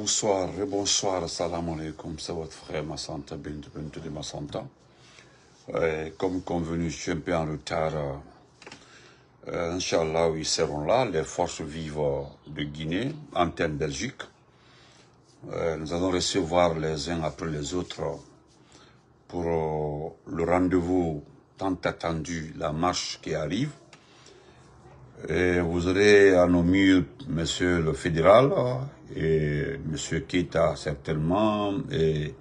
Bonsoir, rebonsoir, salam alaikum, c'est votre frère Massanta, Bintou de Massanta. Comme convenu, je suis un peu en retard. Inch'Allah, ils seront là, les forces vives de Guinée, antenne Belgique. Nous allons recevoir les uns après les autres pour le rendez-vous tant attendu, la marche qui arrive. Et vous aurez à nos murs monsieur le fédéral et monsieur Keita certainement. Et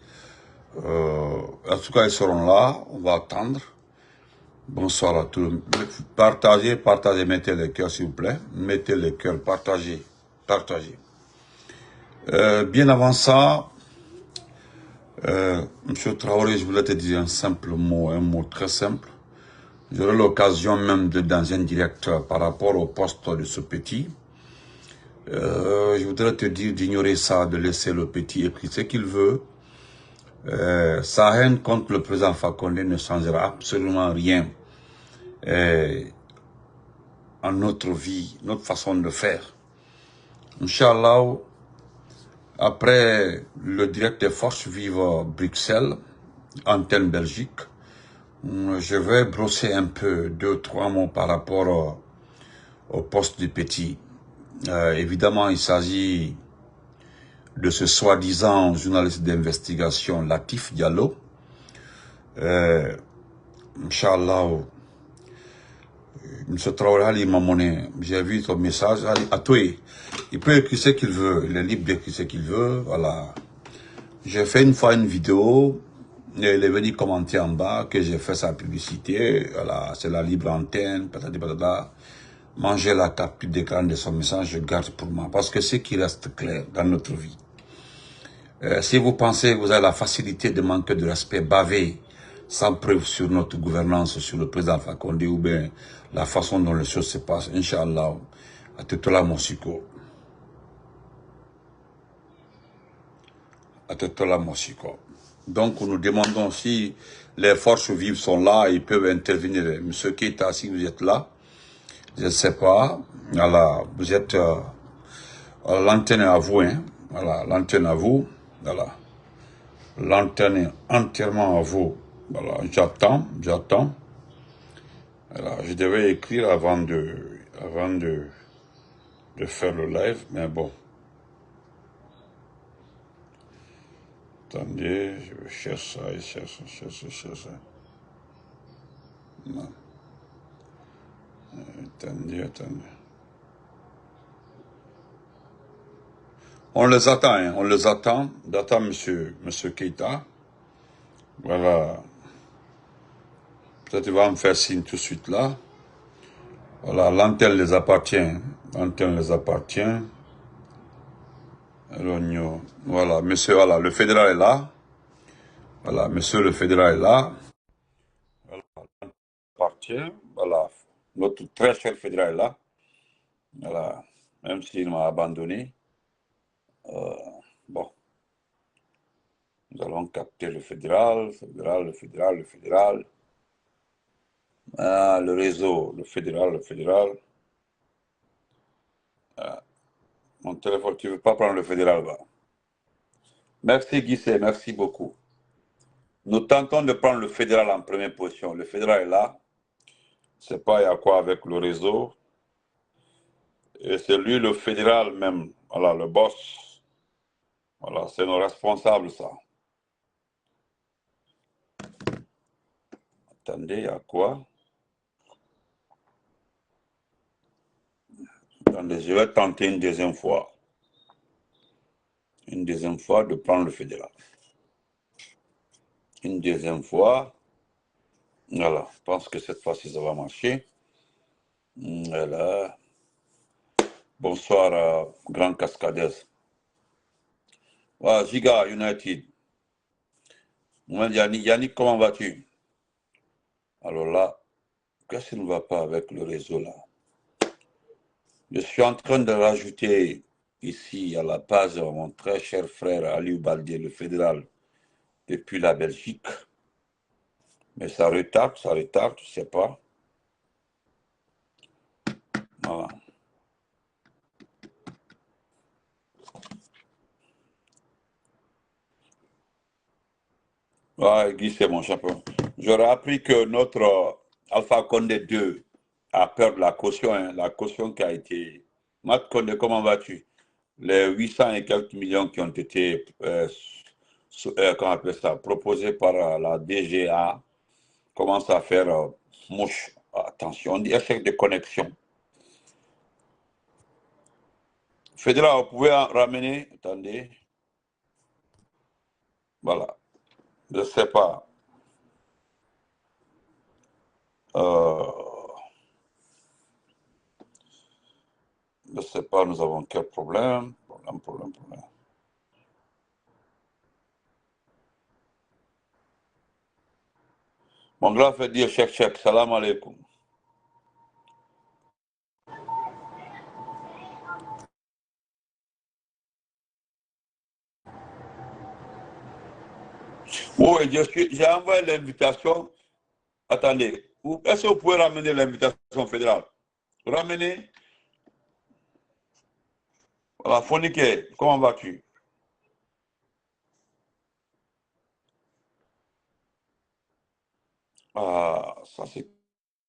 en tout cas, ils seront là. On va attendre. Bonsoir à tous. Partagez, mettez les cœurs s'il vous plaît. Mettez les cœurs, partagez. Bien avant ça, monsieur Traoré, je voulais te dire un simple mot, un mot très simple. J'aurai l'occasion même de dans un direct par rapport au poste de ce petit. Je voudrais te dire d'ignorer ça, de laisser le petit écrire ce qu'il veut. Sa haine contre le président Fakonde ne changera absolument rien en notre vie, notre façon de faire. Inch'Allah, après le direct des forces vives Bruxelles, antenne Belgique, je vais brosser un peu 2-3 mots par rapport au poste du petit. Évidemment, il s'agit de ce soi-disant journaliste d'investigation Latif Diallo. Inch'Allah, M. Traoré m'a monnaie. J'ai vu ton message. À toi, il peut écrire ce qu'il veut. Il est libre d'écrire ce qu'il veut. Voilà. J'ai fait une fois une vidéo. Et il est venu commenter en bas que j'ai fait sa publicité. Voilà. C'est la libre antenne. Patati patata. Manger la capture d'écran de son message, je garde pour moi. Parce que c'est qui reste clair dans notre vie. Si vous pensez que vous avez la facilité de manquer de respect, baver sans preuve sur notre gouvernance, sur le président Fakonde ou bien la façon dont les choses se passent, Inch'Allah, à Tetola Mosiko. À Tetola Mosiko. Donc nous demandons si les forces vives sont là, ils peuvent intervenir. Monsieur Keita, si vous êtes là, je ne sais pas, voilà, vous êtes, l'antenne à vous, hein, voilà, l'antenne à vous, voilà. L'antenne est entièrement à vous. Voilà, j'attends. Voilà, je devais écrire avant de faire le live, mais bon. Attendez, je cherche ça. Non. Attendez. On les attend, hein, on les attend. J'attends monsieur Keita. Voilà. Peut-être qu'il va me faire signe tout de suite là. Voilà, l'antenne les appartient. Voilà, monsieur, voilà, le fédéral est là. Voilà, monsieur le fédéral est là. Voilà, appartient. Voilà, notre très cher fédéral est là. Voilà, même s'il m'a abandonné. Bon, nous allons capter le fédéral. Ah, le réseau, le fédéral. Ah, mon téléphone, tu ne veux pas prendre le fédéral, là. Merci Guissé, merci beaucoup. Nous tentons de prendre le fédéral en première position. Le fédéral est là. C'est pas il y a quoi avec le réseau. Et c'est lui le fédéral même. Voilà, le boss. Voilà, c'est nos responsables, ça. Attendez, il y a quoi? Attendez, je vais tenter une deuxième fois. Une deuxième fois de prendre le fédéral. Une deuxième fois. Voilà, je pense que cette fois-ci, ça va marcher. Voilà. Bonsoir, Grand Cascadez. Voilà, Giga United. Yannick, comment vas-tu? Alors là, qu'est-ce qui ne va pas avec le réseau là? Je suis en train de rajouter ici à la page mon très cher frère Aliou Baldé, le fédéral, depuis la Belgique. Mais ça retarde, je ne sais pas. Voilà. Ouais, Guy, c'est mon champion. J'aurais appris que notre Alpha Condé 2 a peur de la caution, hein, la caution qui a été. Matt Condé, comment vas-tu? Les 800 et quelques millions qui ont été comment on appelle ça, proposés par la DGA commencent à faire mouche. Attention, on dit échec de connexion. Fédéral, vous pouvez en ramener? Attendez. Voilà. Je ne sais pas. Je ne sais pas, nous avons quel problème? Problème. Mon grand fait dire chèque, salam alaikum. Oui, j'ai envoyé l'invitation. Attendez, est-ce que vous pouvez ramener l'invitation fédérale? Ramenez. Voilà, Fonike, comment vas-tu? Ah, ça c'est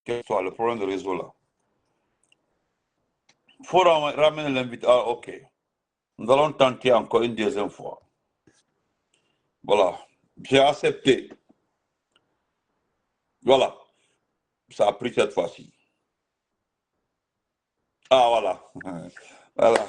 le problème de réseau là. Il faut ramener l'invitation. Ah, ok. Nous allons tenter encore une deuxième fois. Voilà, j'ai accepté. Voilà, ça a pris cette fois-ci. Ah, voilà. Voilà.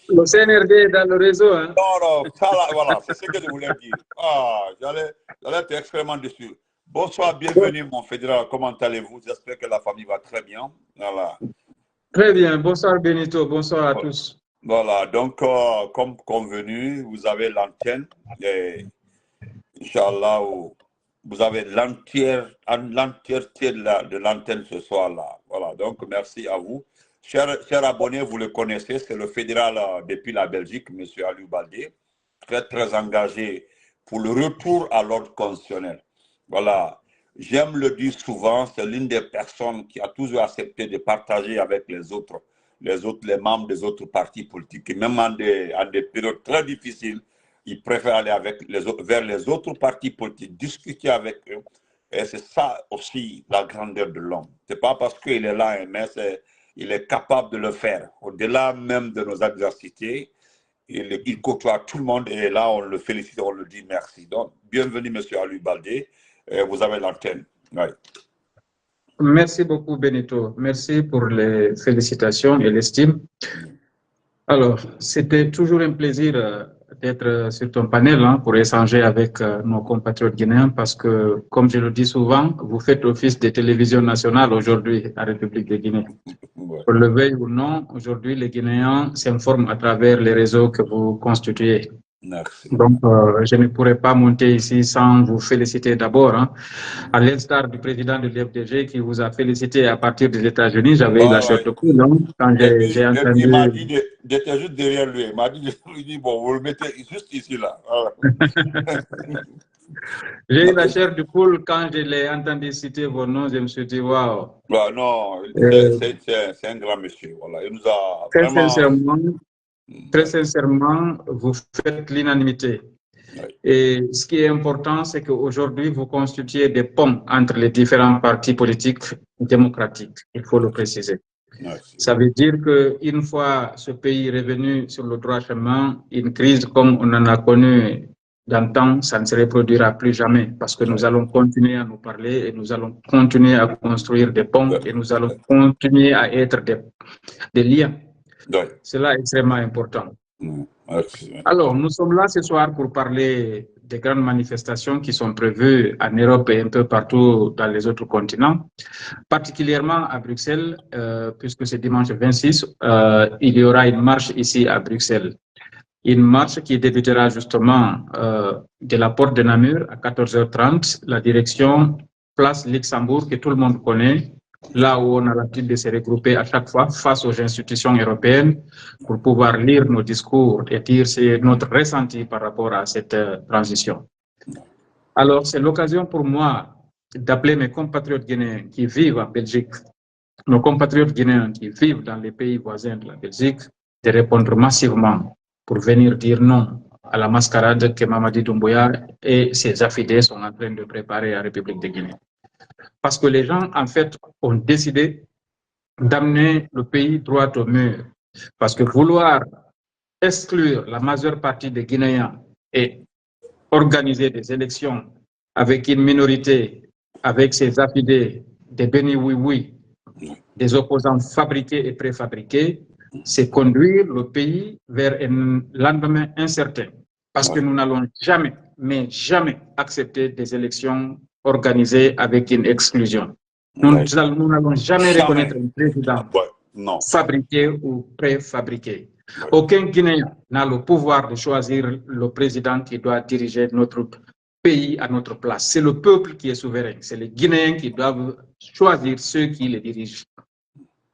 Le CNRD est dans le réseau. Hein? Non, ça là, voilà, c'est ce que je voulais dire. Ah, j'allais être extrêmement déçu. Bonsoir, bienvenue mon fédéral, comment allez-vous? J'espère que la famille va très bien. Voilà. Très bien, bonsoir Benito, bonsoir à tous. Voilà, donc comme convenu, vous avez l'antenne. Inch'Allah, vous avez l'entièreté de l'antenne ce soir-là. Voilà, donc merci à vous. Chers abonnés, vous le connaissez, c'est le fédéral depuis la Belgique, M. Aliou Baldé, très engagé pour le retour à l'ordre constitutionnel. Voilà, j'aime le dire souvent, c'est l'une des personnes qui a toujours accepté de partager avec les membres des autres partis politiques, et même en des périodes très difficiles, il préfère aller vers les autres partis politiques, discuter avec eux. Et c'est ça aussi la grandeur de l'homme. Ce n'est pas parce qu'il est là, mais il est capable de le faire. Au-delà même de nos adversités, il côtoie tout le monde et là, on le félicite, on le dit merci. Donc, bienvenue, M. Aliou Baldé. Vous avez l'antenne. Ouais. Merci beaucoup, Benito. Merci pour les félicitations et l'estime. Alors, c'était toujours un plaisir d'être sur ton panel pour échanger avec nos compatriotes guinéens parce que, comme je le dis souvent, vous faites office de télévision nationale aujourd'hui à République de Guinée. Ouais. Pour le veuille ou non, aujourd'hui, les Guinéens s'informent à travers les réseaux que vous constituez. Merci. Donc, je ne pourrais pas monter ici sans vous féliciter d'abord. À l'instar du président de l'FDG qui vous a félicité à partir des États-Unis, j'avais eu la chair de poule quand j'ai entendu. Il m'a dit d'être juste derrière lui. Il m'a dit, bon, vous le mettez juste ici, là. J'ai eu la chair de poule quand je l'ai entendu citer vos noms. Je me suis dit, waouh. Non, c'est un grand monsieur. Voilà. Il nous a très vraiment. Très sincèrement, vous faites l'unanimité. Oui. Et ce qui est important, c'est qu'aujourd'hui, vous constituez des ponts entre les différents partis politiques démocratiques. Il faut le préciser. Merci. Ça veut dire qu'une fois ce pays revenu sur le droit chemin, une crise comme on en a connu d'antan, ça ne se reproduira plus jamais parce que nous allons continuer à nous parler et nous allons continuer à construire des ponts et nous allons continuer à être des liens. Oui. Cela est extrêmement important. Merci. Alors, nous sommes là ce soir pour parler des grandes manifestations qui sont prévues en Europe et un peu partout dans les autres continents, particulièrement à Bruxelles, puisque c'est dimanche 26, il y aura une marche ici à Bruxelles. Une marche qui débutera justement de la porte de Namur à 14h30, la direction place Luxembourg que tout le monde connaît, là où on a l'habitude de se regrouper à chaque fois face aux institutions européennes pour pouvoir lire nos discours et dire notre ressenti par rapport à cette transition. Alors, c'est l'occasion pour moi d'appeler mes compatriotes guinéens qui vivent en Belgique, nos compatriotes guinéens qui vivent dans les pays voisins de la Belgique, de répondre massivement pour venir dire non à la mascarade que Mamadi Doumbouya et ses affidés sont en train de préparer à la République de Guinée. Parce que les gens, en fait, ont décidé d'amener le pays droit au mur. Parce que vouloir exclure la majeure partie des Guinéens et organiser des élections avec une minorité, avec ses affidés, des bénis oui-oui, des opposants fabriqués et préfabriqués, c'est conduire le pays vers un lendemain incertain. Parce que nous n'allons jamais, mais jamais accepter des élections organisées avec une exclusion. Nous n'allons jamais reconnaître un président fabriqué ou préfabriqué. Aucun Guinéen n'a le pouvoir de choisir le président qui doit diriger notre pays à notre place. C'est le peuple qui est souverain. C'est les Guinéens qui doivent choisir ceux qui les dirigent.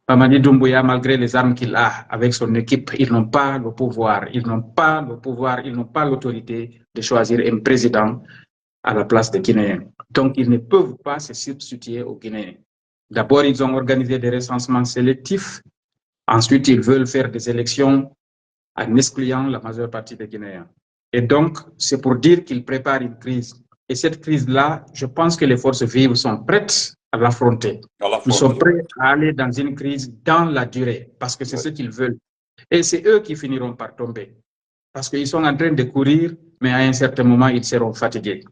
Mamadi Doumbouya, malgré les armes qu'il a avec son équipe, ils n'ont pas le pouvoir. Ils n'ont pas le pouvoir, ils n'ont pas l'autorité de choisir un président à la place des Guinéens. Donc, ils ne peuvent pas se substituer aux Guinéens. D'abord, ils ont organisé des recensements sélectifs. Ensuite, ils veulent faire des élections en excluant la majeure partie des Guinéens. Et donc, c'est pour dire qu'ils préparent une crise. Et cette crise-là, je pense que les forces vives sont prêtes à l'affronter. Nous sommes prêts à aller dans une crise dans la durée, parce que c'est ce qu'ils veulent. Et c'est eux qui finiront par tomber. Parce qu'ils sont en train de courir, mais à un certain moment, ils seront fatigués.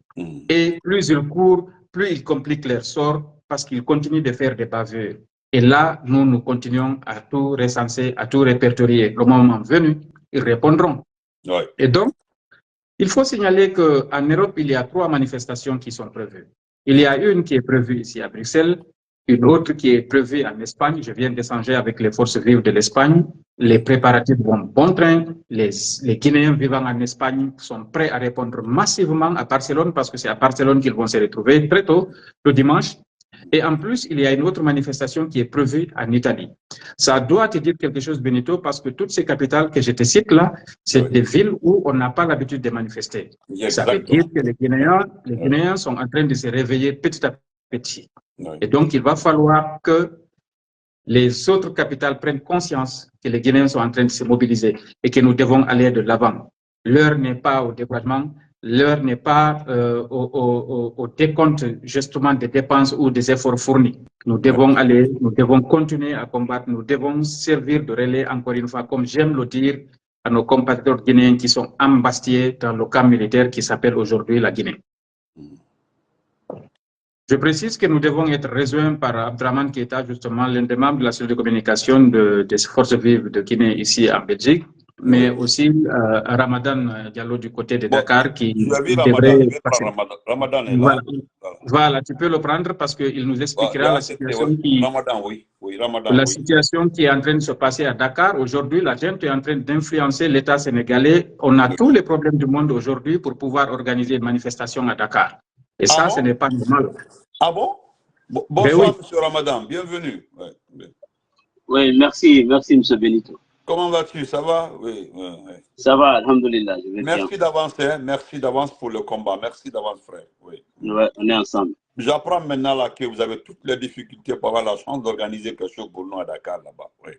Et plus ils courent, plus ils compliquent leur sort, parce qu'ils continuent de faire des bavures. Et là, nous continuons à tout recenser, à tout répertorier. Le moment venu, ils répondront. Et donc, il faut signaler qu'en Europe, il y a 3 manifestations qui sont prévues. Il y a une qui est prévue ici à Bruxelles, une autre qui est prévue en Espagne. Je viens d'échanger avec les forces vives de l'Espagne. Les préparatifs vont bon train. Les Guinéens vivant en Espagne sont prêts à répondre massivement à Barcelone, parce que c'est à Barcelone qu'ils vont se retrouver très tôt, le dimanche. Et en plus, il y a une autre manifestation qui est prévue en Italie. Ça doit te dire quelque chose, Benito, parce que toutes ces capitales que je te cite là, c'est des villes où on n'a pas l'habitude de manifester. Ça veut dire que les Guinéens sont en train de se réveiller petit à petit. Et donc, il va falloir que les autres capitales prennent conscience que les Guinéens sont en train de se mobiliser et que nous devons aller de l'avant. L'heure n'est pas au découragement. L'heure n'est pas au décompte justement des dépenses ou des efforts fournis. Nous devons aller, nous devons continuer à combattre, nous devons servir de relais, encore une fois, comme j'aime le dire, à nos compatriotes guinéens qui sont embastillés dans le camp militaire qui s'appelle aujourd'hui la Guinée. Je précise que nous devons être rejoints par Abdraman Keita, justement l'un des membres de la cellule de communication des forces vives de Guinée ici en Belgique, mais aussi Ramadan Diallo du côté de Dakar qui devrait passer. Ramadan est là. Voilà, tu peux le prendre parce qu'il nous expliquera la situation situation qui est en train de se passer à Dakar. Aujourd'hui, la gente est en train d'influencer l'État sénégalais. On a tous les problèmes du monde aujourd'hui pour pouvoir organiser une manifestation à Dakar. Et ça, ce n'est pas normal. Ah bon? Bonsoir, M. Ramadan, bienvenue. Oui, merci, M. Benito. Comment vas-tu? Ça va? Oui. Ça va, alhamdoulilah. Merci d'avance, merci d'avance pour le combat. Merci d'avance, frère. Oui. Ouais, on est ensemble. J'apprends maintenant là que vous avez toutes les difficultés pour avoir la chance d'organiser quelque chose pour nous à Dakar là-bas. Oui.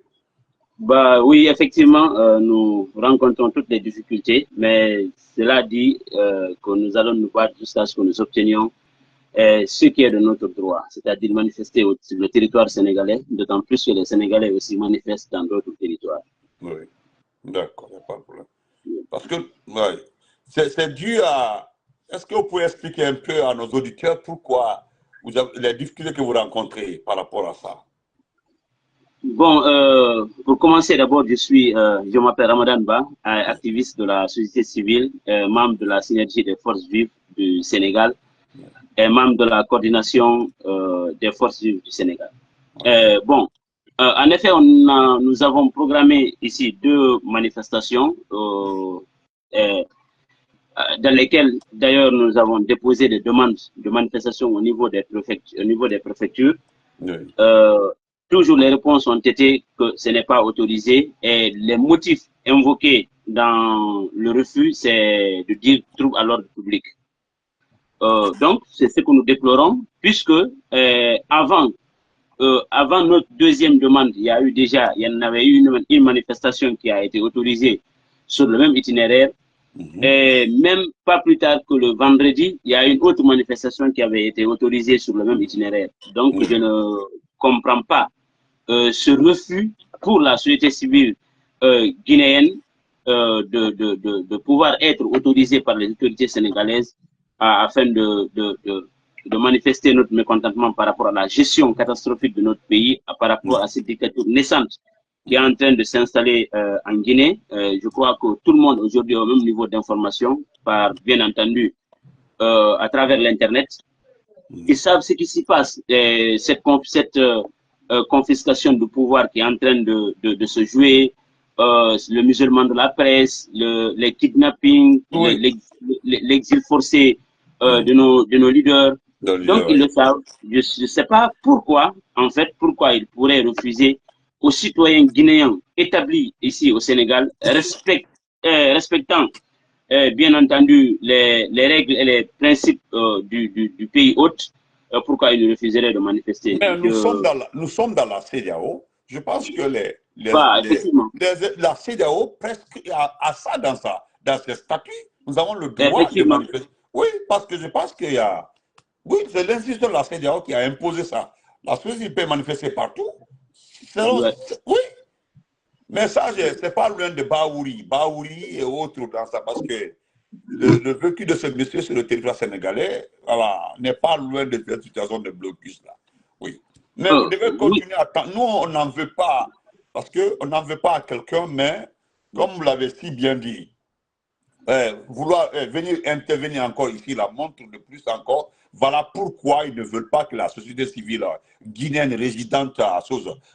Bah oui, effectivement, nous rencontrons toutes les difficultés, mais cela dit que nous allons nous battre jusqu'à ce que nous obtenions ce qui est de notre droit, c'est-à-dire manifester sur le territoire sénégalais, d'autant plus que les Sénégalais aussi manifestent dans d'autres territoires. Oui, d'accord, il n'y a pas de problème. Parce que c'est dû à... Est-ce que vous pouvez expliquer un peu à nos auditeurs pourquoi vous avez les difficultés que vous rencontrez par rapport à ça? Bon, pour commencer d'abord, je m'appelle Ramadan Ba, activiste de la société civile, membre de la synergie des forces vives du Sénégal et membre de la coordination des forces vives du Sénégal. En effet, nous avons programmé ici 2 manifestations dans lesquelles d'ailleurs nous avons déposé des demandes de manifestation au niveau des préfectures. Oui. Toujours les réponses ont été que ce n'est pas autorisé et les motifs invoqués dans le refus, c'est de dire trouble à l'ordre public. Donc, c'est ce que nous déplorons, puisque avant notre deuxième demande, il y en avait eu une manifestation qui a été autorisée sur le même itinéraire Et même pas plus tard que le vendredi, il y a une autre manifestation qui avait été autorisée sur le même itinéraire. Donc, je ne comprends pas ce refus pour la société civile guinéenne de pouvoir être autorisée par les autorités sénégalaises afin de manifester notre mécontentement par rapport à la gestion catastrophique de notre pays, par rapport à cette dictature naissante qui est en train de s'installer en Guinée. Je crois que tout le monde aujourd'hui a au même niveau d'information, par bien entendu à travers l'Internet. Ils savent ce qui s'y passe. Cette confiscation de pouvoir qui est en train de se jouer, le musulman de la presse, les kidnappings, l'exil forcé de nos leaders. Donc, ils le savent. Je ne sais pas pourquoi, en fait, pourquoi ils pourraient refuser aux citoyens guinéens établis ici au Sénégal, respectant bien entendu les règles et les principes du pays hôte, pourquoi ils refuseraient de manifester. Mais nous sommes dans la CEDEAO. Je pense que la CEDEAO presque a ça dans ses statuts. Nous avons le droit de manifester. Oui, parce que je pense qu'il y a... Oui, c'est l'institution de la CEDEAO qui a imposé ça. La société peut manifester partout. Oui. Mais ça, c'est pas loin de Baouri et autres dans ça, parce que le vécu de ce monsieur sur le territoire sénégalais, voilà, n'est pas loin de cette situation de blocus là. Oui. Mais vous devez continuer à attendre. Nous, on n'en veut pas, parce qu'on n'en veut pas à quelqu'un, mais comme vous l'avez si bien dit, vouloir venir intervenir encore ici, la montre de plus encore. Voilà pourquoi ils ne veulent pas que la société civile guinéenne résidente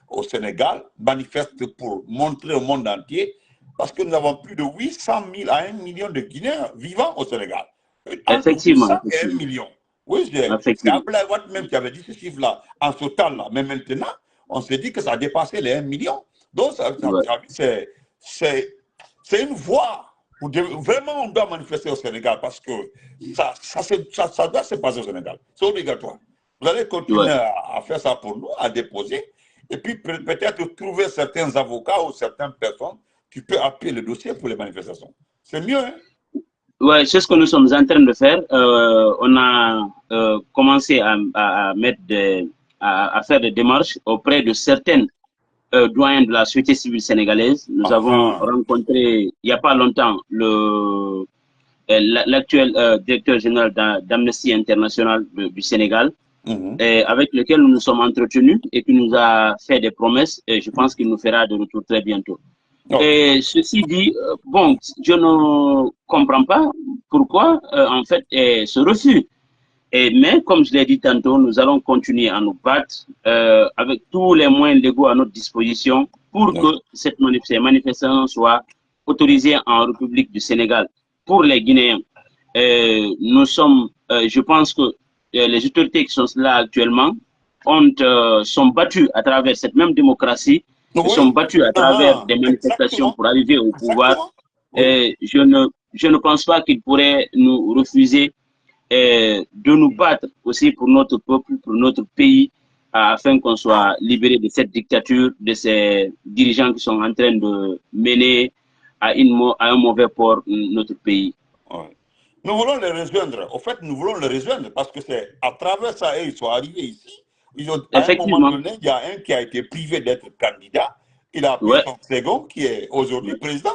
au Sénégal manifeste pour montrer au monde entier, parce que nous avons plus de 800 000 à 1 million de Guinéens vivant au Sénégal. Effectivement. 800 et 1 million. Oui, c'est Abdoulaye Wade même qui avait dit ce chiffre-là en ce temps-là. Mais maintenant, on s'est dit que ça a dépassé les 1 million. Donc, c'est une voie. Vraiment, on doit manifester au Sénégal parce que ça doit se passer au Sénégal. C'est obligatoire. Vous allez continuer à faire ça pour nous, à déposer, et puis peut-être trouver certains avocats ou certaines personnes qui peuvent appuyer le dossier pour les manifestations. C'est mieux, hein? Oui, c'est ce que nous sommes en train de faire. On a commencé à faire des démarches auprès de certaines doyen de la société civile sénégalaise. Nous avons rencontré, il n'y a pas longtemps, l'actuel directeur général d'Amnesty International du Sénégal, avec lequel nous nous sommes entretenus et qui nous a fait des promesses. Et je pense qu'il nous fera de retour très bientôt. Et ceci dit, bon, je ne comprends pas pourquoi, en fait, ce refus. Mais comme je l'ai dit tantôt, nous allons continuer à nous battre avec tous les moyens légaux à notre disposition pour que ces manifestations soient autorisées en République du Sénégal pour les Guinéens. Nous sommes, je pense que les autorités qui sont là actuellement sont battues à travers cette même démocratie, sont battues à travers des manifestations pour arriver au pouvoir. Et je ne pense pas qu'ils pourraient nous refuser de nous battre aussi pour notre peuple, pour notre pays, afin qu'on soit libéré de cette dictature, de ces dirigeants qui sont en train de mener à un mauvais port notre pays. Nous voulons les rejoindre. En fait, nous voulons les rejoindre parce que c'est à travers ça qu'ils sont arrivés ici. À un moment donné, il y a un qui a été privé d'être candidat. Il a pris son second, qui est aujourd'hui président.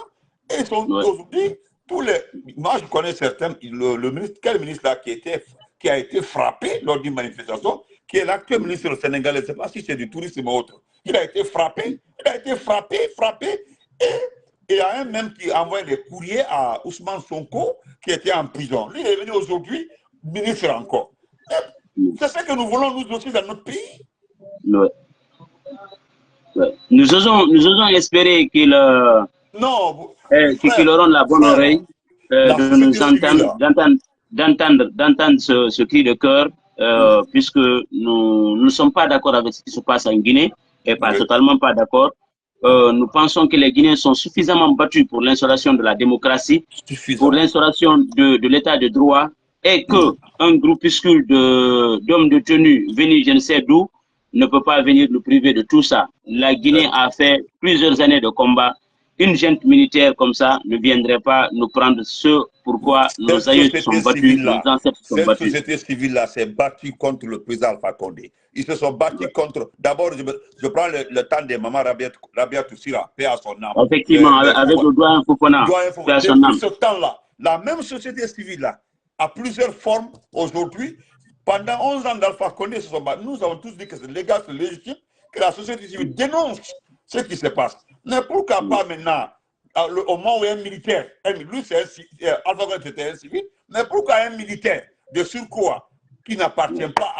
Et ils sont aujourd'hui tous les... Moi, je connais certains. Le ministre, quel ministre là qui a été frappé lors d'une manifestation, qui est l'actuel ministre sénégalais, je ne sais pas si c'est du tourisme ou autre. Il a été frappé. Et il y a un même qui a envoyé des courriers à Ousmane Sonko, qui était en prison. Lui, il est venu aujourd'hui, ministre encore. C'est ce que nous voulons nous aussi dans notre pays. Nous osons espérer qu'ils auront la bonne oreille de nous d'entendre ce cri de cœur, puisque nous ne sommes pas d'accord avec ce qui se passe en Guinée, et pas totalement pas d'accord. Nous pensons que les Guinéens sont suffisamment battus pour l'instauration de la démocratie, pour l'instauration de l'état de droit, et qu'un groupuscule d'hommes de tenue venus je ne sais d'où ne peut pas venir nous priver de tout ça. La Guinée a fait plusieurs années de combat une junte militaire comme ça ne viendrait pas nous prendre ce pourquoi nos aïeux se sont battus, nos ancêtres se sont battus. Cette société civile-là s'est battue contre le président Alpha Condé. Ils se sont battus contre... D'abord, je prends le temps de Maman Rabia Toussira, paix à son âme. Effectivement, avec le doyen Fofana, paix à son âme. Depuis ce temps-là, la même société civile-là, a plusieurs formes aujourd'hui. Pendant 11 ans d'Alpha Condé se sont battus. Nous avons tous dit que c'est légal, c'est légitime, que la société civile dénonce ce qui se passe. Mais pourquoi pas maintenant, au moment où un militaire, lui c'est Alpha Condé c'était un civil, mais pourquoi un militaire de surcroît qui n'appartient pas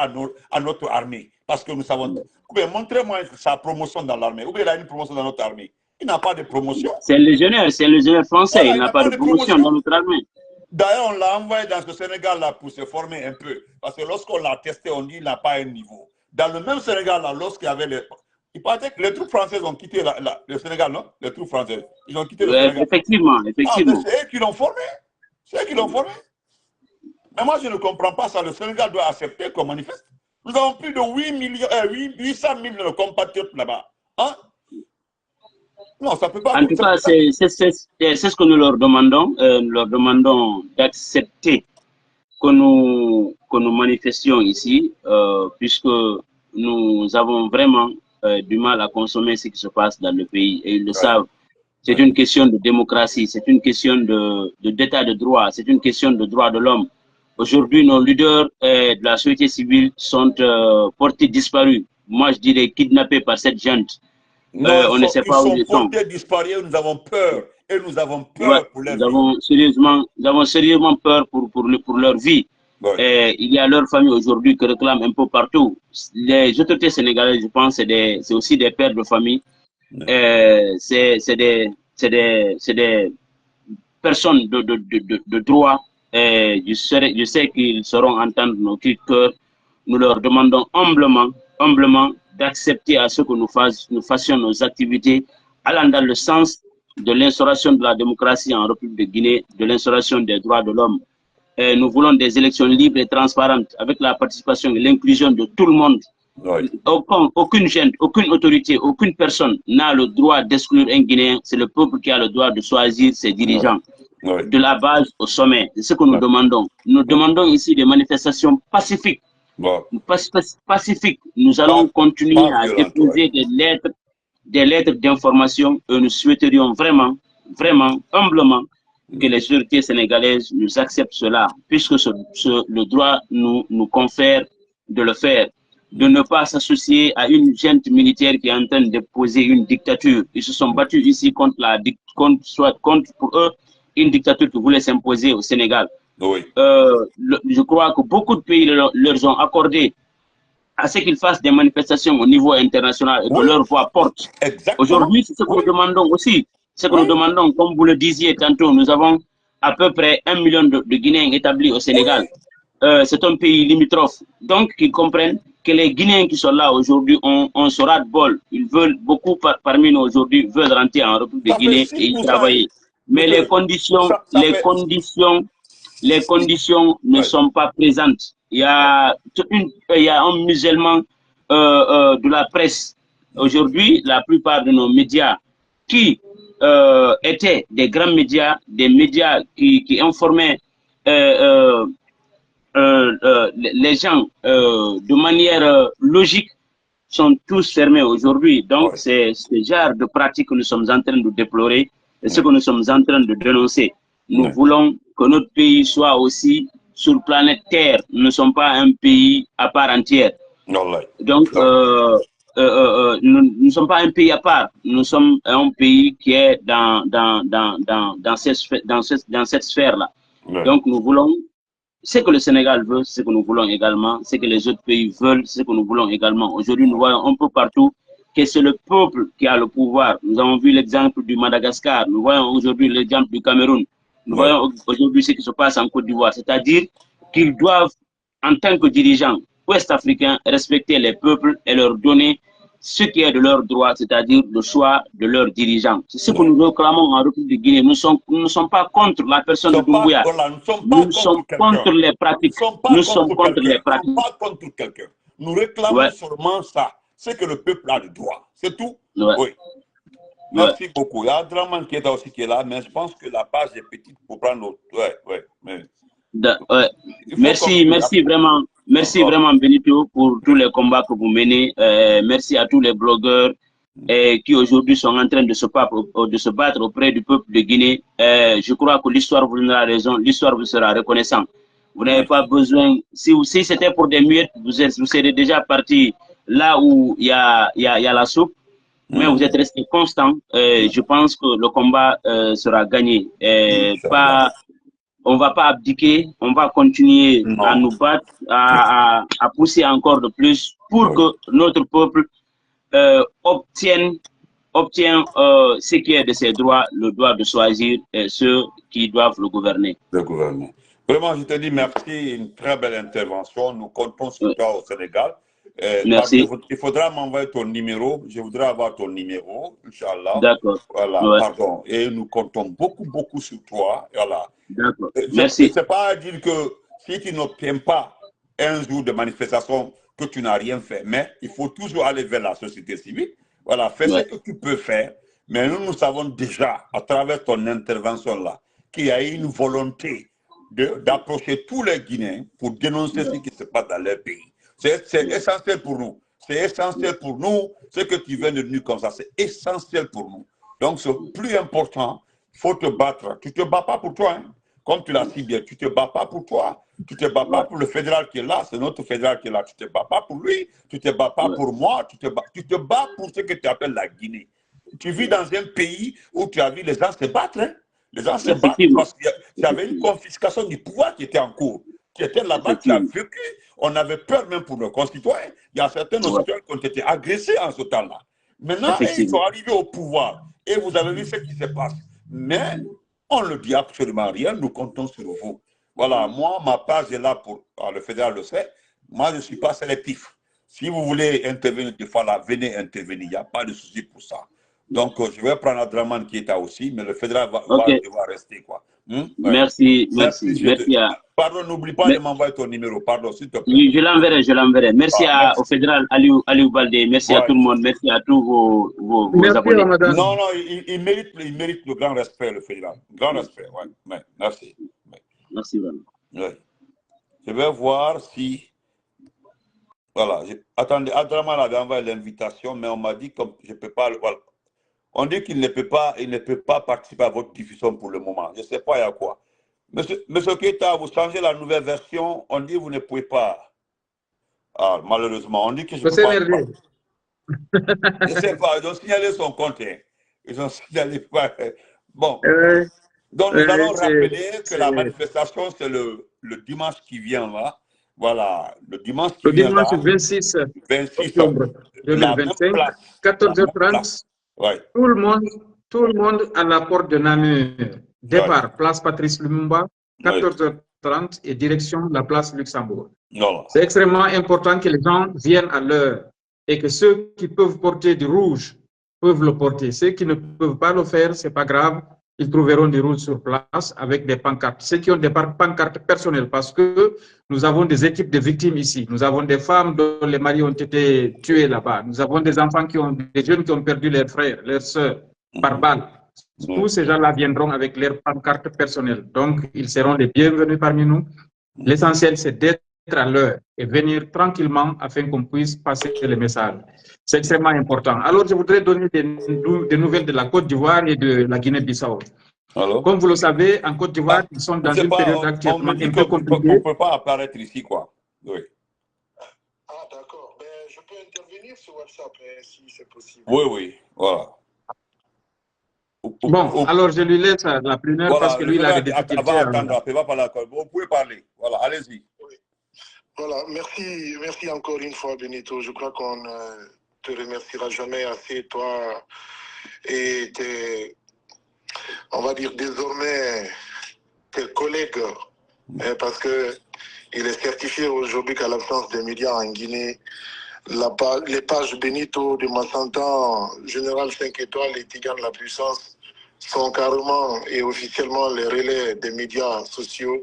à notre armée? Parce que nous savons, montrez-moi sa promotion dans l'armée, ou bien il a une promotion dans notre armée. Il n'a pas de promotion. C'est un légionnaire français, voilà, il n'a pas de promotion dans notre armée. D'ailleurs, on l'a envoyé dans ce Sénégal-là pour se former un peu. Parce que lorsqu'on l'a testé, on dit qu'il n'a pas un niveau. Dans le même Sénégal-là, lorsqu'il y avait les... Il paraît que les troupes françaises ont quitté le Sénégal, non? Les troupes françaises. Ils ont quitté le Sénégal. Effectivement. C'est eux qui l'ont formé. C'est eux qui l'ont formé. Mais moi, je ne comprends pas ça. Le Sénégal doit accepter qu'on manifeste. Nous avons plus de 800 000 compatriotes là-bas. Hein? Non, ça peut pas... En tout cas, c'est ce que nous leur demandons. Nous leur demandons d'accepter que nous manifestions ici, puisque nous avons vraiment du mal à consommer ce qui se passe dans le pays. Et ils le savent. C'est une question de démocratie, c'est une question d'état de droit, c'est une question de droits de l'homme. Aujourd'hui, nos leaders de la société civile sont portés disparus. Moi, je dirais kidnappés par cette junte. On ne sait pas où ils sont. Disparus, nous avons peur. Et nous avons peur pour leur vie. Nous avons sérieusement peur pour leur vie. Il y a leur famille aujourd'hui qui réclament un peu partout. Les autorités sénégalaises, je pense, c'est aussi des pères de famille. C'est des personnes de droit. Je sais qu'ils sauront entendre nos cris de cœur. Nous leur demandons humblement d'accepter à ce que nous fassions nos activités allant dans le sens de l'instauration de la démocratie en République de Guinée, de l'instauration des droits de l'homme. Nous voulons des élections libres et transparentes avec la participation et l'inclusion de tout le monde. Aucune gêne, aucune autorité, aucune personne n'a le droit d'exclure un Guinéen. C'est le peuple qui a le droit de choisir ses dirigeants. De la base au sommet. C'est ce que nous demandons. Nous demandons ici des manifestations pacifiques. Pacifiques. Nous allons continuer à déposer des lettres d'information et nous souhaiterions vraiment, humblement, que les autorités sénégalaises nous acceptent cela, puisque le droit nous confère de le faire, de ne pas s'associer à une junte militaire qui est en train de poser une dictature. Ils se sont battus ici contre pour eux une dictature qui voulait s'imposer au Sénégal. Je crois que beaucoup de pays leur ont accordé à ce qu'ils fassent des manifestations au niveau international et que leur voix porte. Aujourd'hui, c'est ce que nous demandons aussi. Ce que nous demandons, comme vous le disiez tantôt, nous avons à peu près 1 million de Guinéens établis au Sénégal. C'est un pays limitrophe. Donc, qu'ils comprennent que les Guinéens qui sont là aujourd'hui ont ce ras-de-bol. Ils veulent, beaucoup parmi nous aujourd'hui, veulent rentrer en République de Guinée et y travailler. Mais les conditions ne sont pas présentes. Il y a un musellement de la presse. Aujourd'hui, la plupart de nos médias qui étaient des grands médias, des médias qui informaient les gens de manière logique, sont tous fermés aujourd'hui. Donc, c'est ce genre de pratique que nous sommes en train de déplorer et ce que nous sommes en train de dénoncer. Nous voulons que notre pays soit aussi sur la planète Terre. Nous ne sommes pas un pays à part entière. Donc, nous ne sommes pas un pays à part. Nous sommes un pays qui est dans cette sphère-là. Donc, nous voulons ce que le Sénégal veut, ce que nous voulons également, ce que les autres pays veulent, ce que nous voulons également. Aujourd'hui, nous voyons un peu partout que c'est le peuple qui a le pouvoir. Nous avons vu l'exemple du Madagascar, nous voyons aujourd'hui l'exemple du Cameroun, nous voyons aujourd'hui ce qui se passe en Côte d'Ivoire, c'est-à-dire qu'ils doivent, en tant que dirigeants ouest-africains, respecter les peuples et leur donner ce qui est de leur droit, c'est-à-dire le choix de leurs dirigeants. C'est ce que nous réclamons en République de Guinée. Nous ne sommes pas contre la personne de Doumbouya. Nous sommes contre les pratiques. Nous sommes contre les pratiques. Pas contre quelqu'un. Nous réclamons seulement ça. C'est que le peuple a le droit. C'est tout. Oui. Merci beaucoup. Il y a Draman qui est là aussi qui est là, mais je pense que la page est petite pour prendre l'autre. Merci vraiment Benito pour tous les combats que vous menez. Merci à tous les blogueurs qui aujourd'hui sont en train de se battre auprès du peuple de Guinée. Je crois que l'histoire vous donnera raison, l'histoire vous sera reconnaissante. Vous n'avez pas besoin, si c'était pour des muettes, vous serez déjà parti là où il y a la soupe, mais vous êtes resté constant. Je pense que le combat sera gagné. On ne va pas abdiquer, on va continuer à nous battre, à pousser encore de plus pour que notre peuple obtienne ce qui est de ses droits, le droit de choisir ceux qui doivent le gouverner. Vraiment, je te dis merci, une très belle intervention. Nous comptons sur toi au Sénégal. Merci. Il faudra m'envoyer ton numéro. Je voudrais avoir ton numéro, Inch'Allah. D'accord. Voilà, pardon. Et nous comptons beaucoup sur toi. Voilà. D'accord. Merci. C'est pas à dire que si tu n'obtiens pas un jour de manifestation, que tu n'as rien fait. Mais il faut toujours aller vers la société civile. Voilà, fais ce que tu peux faire. Mais nous savons déjà, à travers ton intervention-là, qu'il y a une volonté d'approcher tous les Guinéens pour dénoncer ce qui se passe dans leur pays. C'est essentiel pour nous. C'est essentiel pour nous. Ce que tu viens de nous comme ça, c'est essentiel pour nous. Donc, c'est plus important. Il faut te battre. Tu ne te bats pas pour toi. Hein. Comme tu l'as si bien, tu ne te bats pas pour toi. Tu ne te bats pas pour le fédéral qui est là. C'est notre fédéral qui est là. Tu ne te bats pas pour lui. Tu ne te bats pas pour moi. Tu te bats pour ce que tu appelles la Guinée. Tu vis dans un pays où tu as vu les gens se battre. Hein. Les gens se battent parce qu'il y avait une confiscation du pouvoir qui était en cours. Qui était là-bas, qui a vécu. On avait peur même pour nos concitoyens. Il y a certains de nos citoyens qui ont été agressés en ce temps-là. Maintenant, ils sont arrivés au pouvoir. Et vous avez vu ce qui se passe. Mais on ne dit absolument rien. Nous comptons sur vous. Voilà, moi, ma page est là pour le fédéral le sait. Moi, je ne suis pas sélectif. Si vous voulez intervenir des fois là, venez intervenir. Il n'y a pas de souci pour ça. Donc, je vais prendre Adraman qui est là aussi, mais le fédéral va devoir rester, quoi. Merci. Pardon, n'oublie pas de m'envoyer ton numéro, pardon, s'il te plaît. Oui, je l'enverrai. Merci au fédéral Aliou Baldé, merci à tout le monde, merci à tous vos abonnés. Non, il mérite le grand respect, le fédéral. Grand respect, merci. Merci vraiment. Je vais voir si... Voilà, attendez, Adraman avait envoyé l'invitation, mais on m'a dit que je ne peux pas... Voilà. On dit qu'il ne peut pas participer à votre diffusion pour le moment. Je ne sais pas il y a quoi. Monsieur Keita, vous changez la nouvelle version, on dit que vous ne pouvez pas. Ah, malheureusement, on dit que je ne peux pas. Je ne sais pas, ils ont signalé son compte. Hein. Ils ont signalé pas. Bon. Donc, nous allons rappeler que la manifestation, c'est le dimanche qui vient là. Voilà, le dimanche qui vient là. Le dimanche 26 octobre 2025, 14h30. Tout le monde à la porte de Namur. Départ, place Patrice Lumumba, 14h30 et direction la place Luxembourg. C'est extrêmement important que les gens viennent à l'heure et que ceux qui peuvent porter du rouge peuvent le porter. Ceux qui ne peuvent pas le faire, ce n'est pas grave. Ils trouveront du rouge sur place avec des pancartes. Ceux qui ont des pancartes personnelles, parce que nous avons des équipes de victimes ici. Nous avons des femmes dont les maris ont été tués là-bas. Nous avons des enfants des jeunes qui ont perdu leurs frères, leurs sœurs par balle. Tous ces gens-là viendront avec leurs pancartes personnelles. Donc, ils seront les bienvenus parmi nous. L'essentiel, c'est d'être à l'heure et venir tranquillement afin qu'on puisse passer le message. C'est extrêmement important. Alors, je voudrais donner des nouvelles de la Côte d'Ivoire et de la Guinée-Bissau. Comme vous le savez, en Côte d'Ivoire, ils sont dans une période actuellement un peu compliquée. On ne peut pas apparaître ici, quoi. Oui. Ah, d'accord. Ben, je peux intervenir sur WhatsApp, si c'est possible. Oui, voilà. Bon, alors je lui laisse la première parce que lui, il a des difficultés. Vous pouvez parler. Voilà, allez-y. Oui. Voilà, merci encore une fois, Benito. Je crois qu'on ne te remerciera jamais assez, toi et on va dire désormais tes collègues, parce que il est certifié aujourd'hui qu'à l'absence des médias en Guinée, les pages Benito de Massantan, Général 5 étoiles et Tigane de la Puissance sont carrément et officiellement les relais des médias sociaux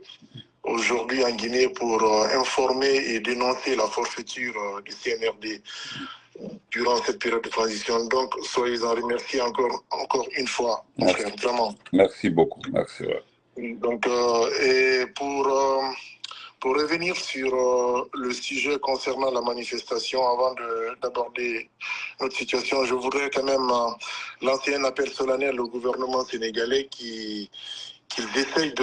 aujourd'hui en Guinée pour informer et dénoncer la forfaiture du CNRD. durant cette période de transition. Donc, soyez-en remerciés encore une fois, mon frère, vraiment. Merci beaucoup, merci. Donc, et pour revenir sur le sujet concernant la manifestation, avant d'aborder notre situation, je voudrais quand même lancer un appel solennel au gouvernement sénégalais qu'ils essayent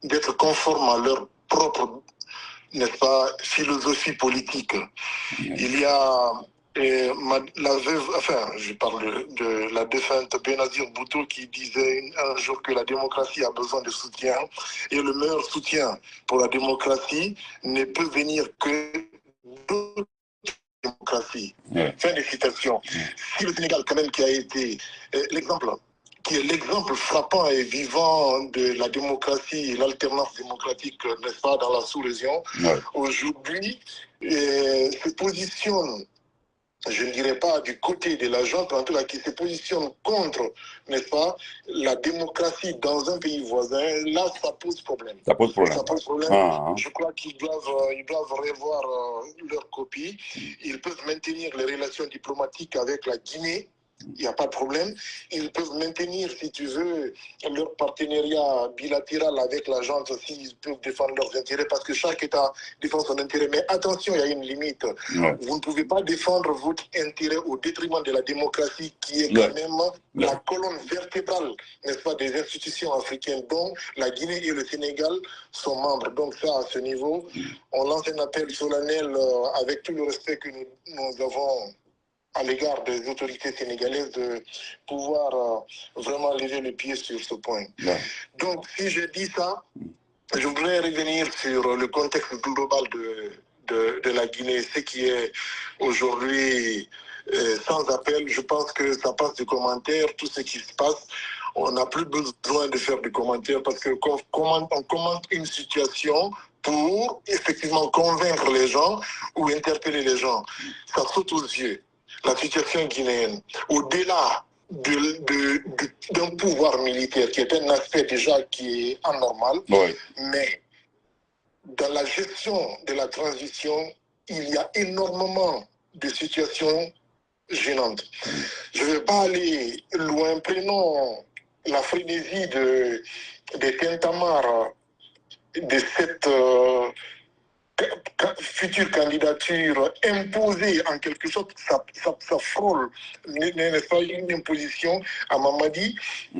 d'être conformes à leur propre, n'est-ce pas, philosophie politique. Il y a la veuve, enfin, je parle de la défunte Benazir Bhutto qui disait un jour que la démocratie a besoin de soutien et le meilleur soutien pour la démocratie ne peut venir que de la démocratie. Fin de citation. Si le Sénégal, quand même, qui a été l'exemple, qui est l'exemple frappant et vivant de la démocratie et l'alternance démocratique, n'est-ce pas, dans la sous-région, aujourd'hui, se positionne, je ne dirais pas du côté de la junte, en tout cas qui se positionne contre, n'est-ce pas, la démocratie dans un pays voisin, là, ça pose problème. Ça pose problème. Ça pose problème. Je crois qu'ils doivent revoir leur copie. Ils peuvent maintenir les relations diplomatiques avec la Guinée. Il n'y a pas de problème. Ils peuvent maintenir, si tu veux, leur partenariat bilatéral avec la junte s'ils peuvent défendre leurs intérêts, parce que chaque État défend son intérêt. Mais attention, il y a une limite. Vous ne pouvez pas défendre votre intérêt au détriment de la démocratie, qui est quand même la colonne vertébrale, n'est-ce pas, des institutions africaines, dont la Guinée et le Sénégal sont membres. Donc ça, à ce niveau, on lance un appel solennel avec tout le respect que nous avons à l'égard des autorités sénégalaises de pouvoir vraiment lever le pied sur ce point. Donc, si je dis ça, je voudrais revenir sur le contexte global de la Guinée, ce qui est aujourd'hui sans appel. Je pense que ça passe de commentaires, tout ce qui se passe. On n'a plus besoin de faire des commentaires parce que on commente une situation pour effectivement convaincre les gens ou interpeller les gens. Ça saute aux yeux. La situation guinéenne, au-delà d'un pouvoir militaire qui est un aspect déjà qui est anormal, mais dans la gestion de la transition, il y a énormément de situations gênantes. Je ne vais pas aller loin. Prenons la frénésie des tintamarres de cette future candidature imposée en quelque sorte, ça frôle, n'est-ce pas, une imposition à Mamadi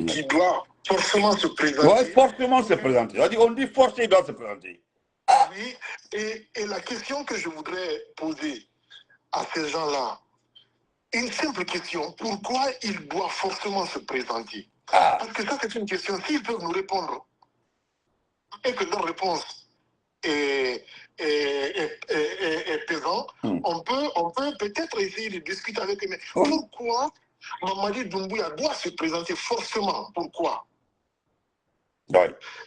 qui doit forcément se présenter. Oui, forcément se présenter. On dit forcément il doit se présenter. Oui, et la question que je voudrais poser à ces gens-là, une simple question, pourquoi il doit forcément se présenter? Parce que ça, c'est une question. S'ils peuvent nous répondre et que leur réponse est pesant, on peut peut-être essayer de discuter avec eux. Mais pourquoi Mamadi Doumbouya doit se présenter forcément? Pourquoi?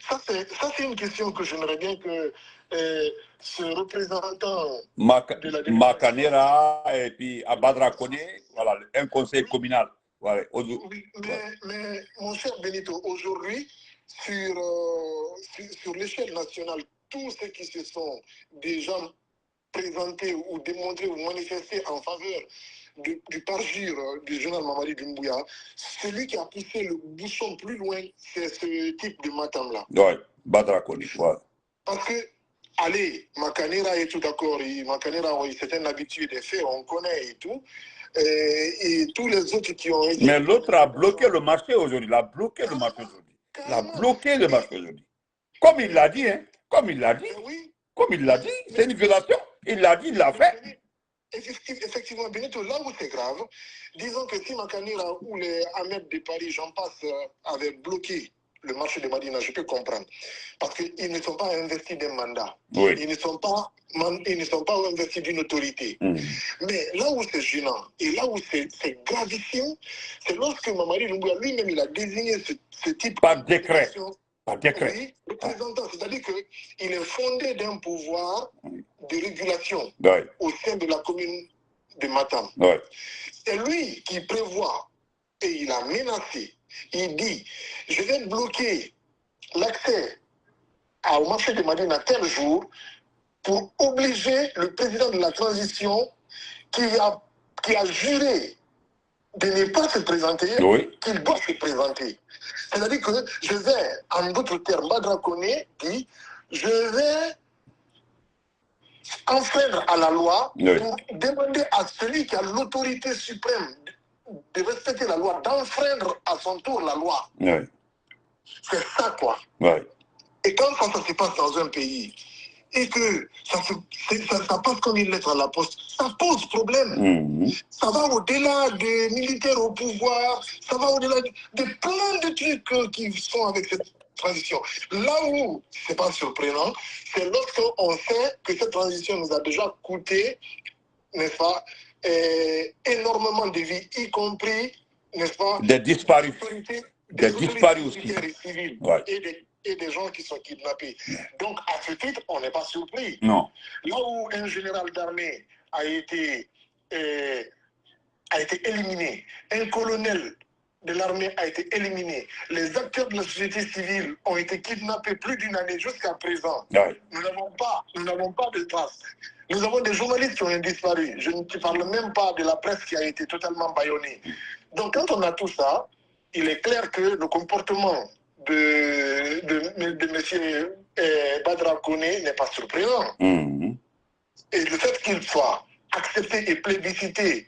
Ça, c'est une question que j'aimerais bien que ce représentant de la Makanera et puis Abadra Kone, voilà, un conseil communal. Voilà. Oui, mais mon cher Benito, aujourd'hui, sur l'échelle nationale, tous ceux qui se sont déjà présentés ou démontrés ou manifestés en faveur du parjure du journal Mamadi Doumbouya, celui qui a poussé le bouchon plus loin, c'est ce type de matam-là. Oui, Badra Kone, ouais. Parce que, allez, Makanera est tout d'accord, Makanera, oui, c'est un habitué des faits, on connaît et tout. Et tous les autres qui ont été... Mais l'autre a bloqué le marché aujourd'hui. Il a bloqué le marché aujourd'hui. Il a bloqué le marché aujourd'hui. Comme il l'a dit, hein. Comme il l'a dit. Comme il l'a dit, c'est une violation. Il l'a dit, il l'a fait. Effectivement, Benito, là où c'est grave, disons que si Makanera ou les Ahmed de Paris, j'en passe, avaient bloqué le marché de Madina, je peux comprendre. Parce qu'ils ne sont pas investis d'un mandat. Oui. Ils ne sont pas investis d'une autorité. Mais là où c'est gênant et là où c'est gravissime, c'est lorsque Mamadi Doumbouya lui-même il a désigné ce type par décret. Par décret. Oui, représentant, c'est-à-dire qu'il est fondé d'un pouvoir de régulation au sein de la commune de Matam. C'est lui qui prévoit et il a menacé. Il dit, je vais bloquer l'accès au marché de Madina tel jour pour obliger le président de la transition qui a juré de ne pas se présenter, qu'il doit se présenter. C'est-à-dire que je vais, en d'autres termes, Badra Koné dit, je vais enfreindre à la loi pour demander à celui qui a l'autorité suprême de respecter la loi, d'enfreindre à son tour la loi. C'est ça, quoi. Et quand ça se passe dans un pays, et que ça passe comme une lettre à la poste, ça pose problème. Ça va au-delà des militaires au pouvoir, ça va au-delà de plein de trucs qui sont avec cette transition. Là où c'est pas surprenant, c'est lorsqu'on sait que cette transition nous a déjà coûté, n'est-ce pas, énormément de vies, y compris, n'est-ce pas, des disparus. Des disparus aussi. Civils, et des gens qui sont kidnappés. Donc, à ce titre, on n'est pas surpris. Non. Là où un général d'armée a été éliminé, un colonel de l'armée a été éliminé, les acteurs de la société civile ont été kidnappés plus d'une année jusqu'à présent. Nous n'avons pas de traces. Nous avons des journalistes qui ont disparu. Je ne parle même pas de la presse qui a été totalement bâillonnée. Donc, quand on a tout ça, il est clair que le comportement de M. Badra Koné n'est pas surprenant. Et le fait qu'il soit accepté et plébiscité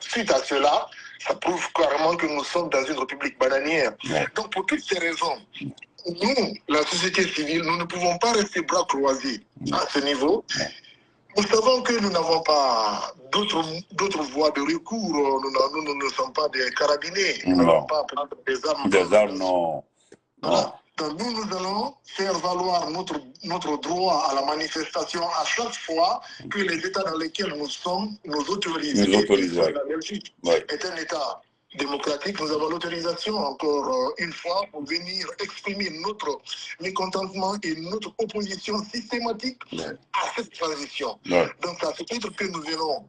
suite à cela, ça prouve carrément que nous sommes dans une république bananière. Donc pour toutes ces raisons, nous, la société civile, nous ne pouvons pas rester bras croisés à ce niveau. Nous savons que nous n'avons pas d'autres voies de recours. Nous ne sommes pas des carabiniers. Nous n'avons pas des armes. Des armes, non. Voilà. Donc nous allons faire valoir notre droit à la manifestation à chaque fois que les États dans lesquels nous sommes nous autorisent. La Belgique est un État démocratique. Nous avons l'autorisation, encore une fois, pour venir exprimer notre mécontentement et notre opposition systématique à cette transition. Donc c'est à ce titre que nous venons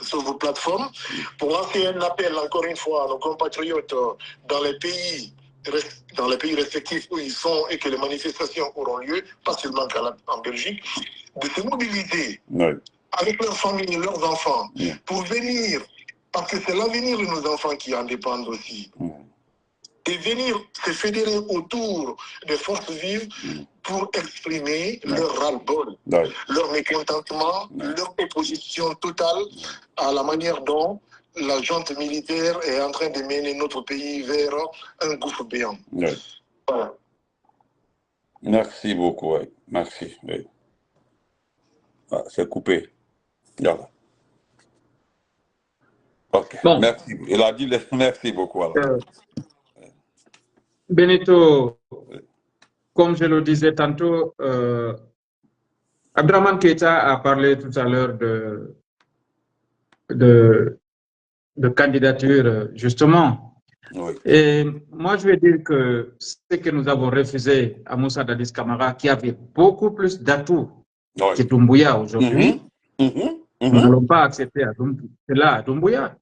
sur vos plateformes pour lancer un appel, encore une fois, à nos compatriotes dans les pays respectifs où ils sont et que les manifestations auront lieu, pas seulement en Belgique, de se mobiliser avec leurs familles et leurs enfants pour venir, parce que c'est l'avenir de nos enfants qui en dépendent aussi, de venir se fédérer autour des forces vives pour exprimer leur ras-le-bol, leur mécontentement, leur opposition totale à la manière dont la junte militaire est en train de mener notre pays vers un gouffre béant. Voilà. Merci beaucoup. Merci. C'est coupé. Voilà. Ok. Bon. Merci. Il a dit merci beaucoup. Benito, comme je le disais tantôt, Abdraman Keita a parlé tout à l'heure de candidature, justement. Et moi, je vais dire que ce que nous avons refusé à Moussa Dadis Camara, qui avait beaucoup plus d'atouts que Doumbouya aujourd'hui, nous n'allons pas accepter cela à Doumbouya.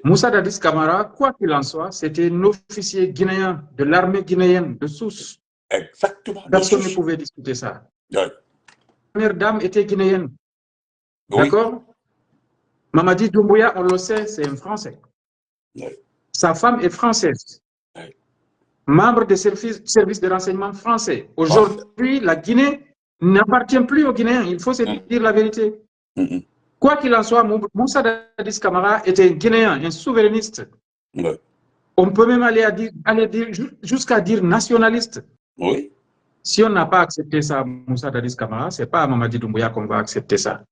Moussa Dadis Camara, quoi qu'il en soit, c'était un officier guinéen de l'armée guinéenne de Sousse. Exactement. Personne ne pouvait discuter ça. La première dame était guinéenne. D'accord? Mamadi Doumbouya, on le sait, c'est un Français. Sa femme est française. Membre des services de renseignement français. Aujourd'hui, la Guinée n'appartient plus aux Guinéens. Il faut se dire la vérité. Quoi qu'il en soit, Moussa Dadis Camara était un Guinéen, un souverainiste. On peut même aller dire jusqu'à dire nationaliste. Si on n'a pas accepté ça, Moussa Dadis Camara, ce n'est pas à Mamadi Doumbouya qu'on va accepter ça.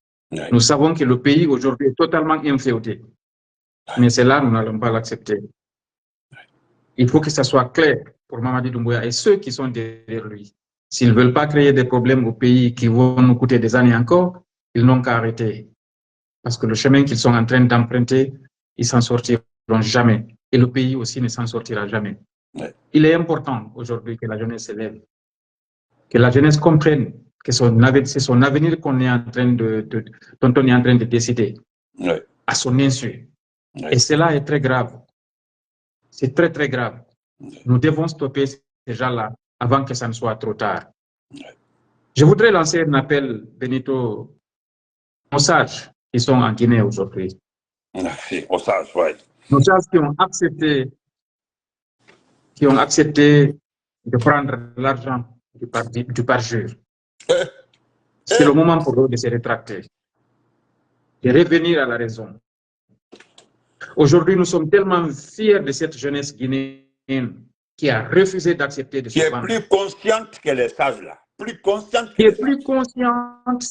Nous savons que le pays aujourd'hui est totalement inféodé. Mais c'est là, nous n'allons pas l'accepter. Il faut que ça soit clair pour Mamadi Doumbouya et ceux qui sont derrière lui. S'ils ne veulent pas créer des problèmes au pays qui vont nous coûter des années encore, ils n'ont qu'à arrêter. Parce que le chemin qu'ils sont en train d'emprunter, ils ne s'en sortiront jamais. Et le pays aussi ne s'en sortira jamais. Il est important aujourd'hui que la jeunesse s'élève, que la jeunesse comprenne que c'est son avenir qu'on est en train dont on est en train de décider à son insu. Et cela est très grave. C'est très, très grave. Nous devons stopper ces gens-là avant que ça ne soit trop tard. Je voudrais lancer un appel, Benito, aux sages, qui sont en Guinée aujourd'hui. Merci, aux sages, oui. Nos sages qui ont accepté de prendre l'argent du parjure. C'est le moment pour eux de se rétracter, de revenir à la raison. Aujourd'hui, nous sommes tellement fiers de cette jeunesse guinéenne qui a refusé d'accepter de se vendre. Qui est plus consciente que les sages, là. Plus consciente que Qui est plus consciente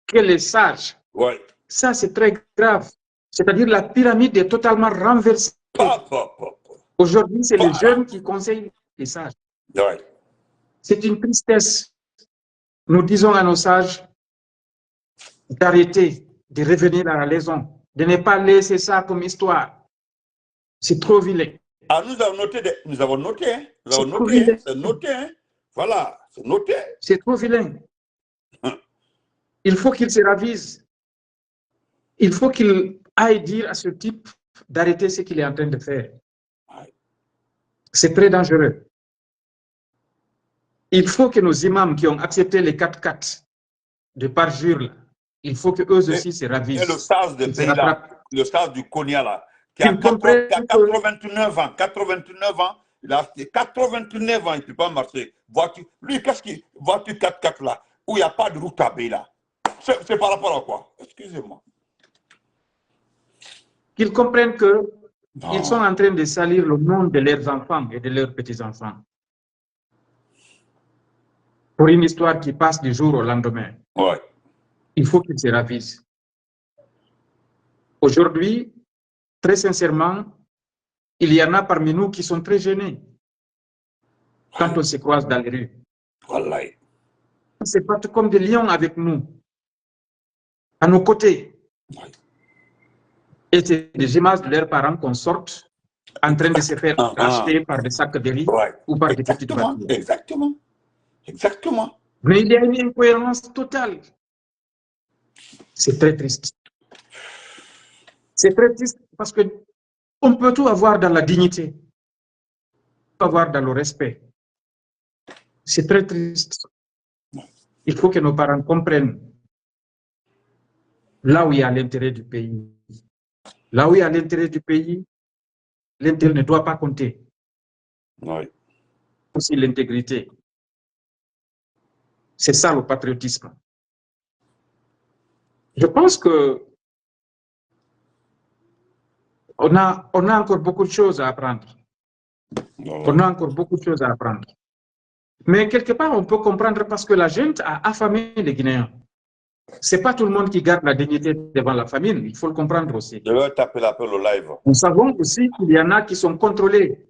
que les sages. Oui. Ça, c'est très grave. C'est-à-dire la pyramide est totalement renversée. Aujourd'hui, c'est les jeunes qui conseillent les sages. Oui. C'est une tristesse. Nous disons à nos sages d'arrêter, de revenir à la raison, de ne pas laisser ça comme histoire. C'est trop vilain. Ah, nous avons noté, hein. C'est noté, hein. Voilà, c'est noté. C'est trop vilain. Il faut qu'il se ravise. Il faut qu'il aille dire à ce type d'arrêter ce qu'il est en train de faire. C'est très dangereux. Il faut que nos imams qui ont accepté les 4-4 de parjure, il faut qu'eux aussi se ravisent. Et le sage de pays là, le sage du Konya là, qui a 89 ans, 89 ans, il a 89 ans, il ne peut pas marcher. Lui, qu'est-ce qui voiture 4-4 là, où il n'y a pas de route à pays là? C'est par rapport à quoi? Excusez-moi. Qu'ils comprennent qu'ils sont en train de salir le monde de leurs enfants et de leurs petits-enfants. Pour une histoire qui passe du jour au lendemain. Ouais. Il faut qu'ils se ravisent. Aujourd'hui, très sincèrement, il y en a parmi nous qui sont très gênés quand on se croise dans les rues. Voilà. On se bat comme des lions avec nous, à nos côtés. Ouais. Et c'est des images de leurs parents qu'on sorte en train de se faire acheter par des sacs de riz ou par des petites voitures. Exactement. Exactement. Mais il y a une incohérence totale. C'est très triste. C'est très triste parce qu'on peut tout avoir dans la dignité, tout avoir dans le respect. C'est très triste. Il faut que nos parents comprennent là où il y a l'intérêt du pays. Là où il y a l'intérêt du pays, l'intérêt ne doit pas compter. Oui. Aussi l'intégrité. C'est ça le patriotisme. Je pense que on a encore beaucoup de choses à apprendre. On a encore beaucoup de choses à apprendre. Mais quelque part, on peut comprendre parce que la gente a affamé les Guinéens. Ce n'est pas tout le monde qui garde la dignité devant la famine. Il faut le comprendre aussi. Je vais taper l'appel au live. Nous savons aussi qu'il y en a qui sont contrôlés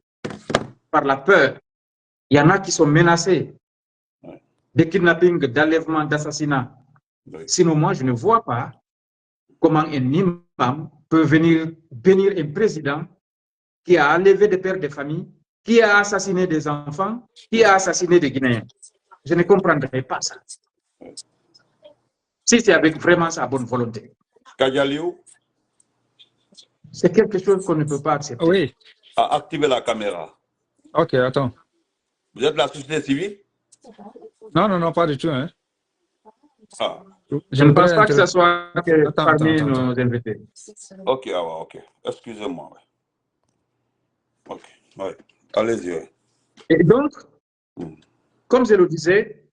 par la peur. Il y en a qui sont menacés de kidnapping, d'enlèvement, d'assassinat. Sinon, moi, je ne vois pas comment un imam peut venir bénir un président qui a enlevé des pères de famille, qui a assassiné des enfants, qui a assassiné des Guinéens. Je ne comprendrai pas ça. Si c'est avec vraiment sa bonne volonté. Kajaliou, c'est quelque chose qu'on ne peut pas accepter. Oui. Activez la caméra. Ok, attends. Vous êtes de la société civile? Non, non, non, pas du tout. Hein. Ah. Je ne pense pas que ce soit parmi nos invités. Ok, ok. Excusez-moi. Ok, ouais. Allez-y. Ouais. Et donc, comme je le disais,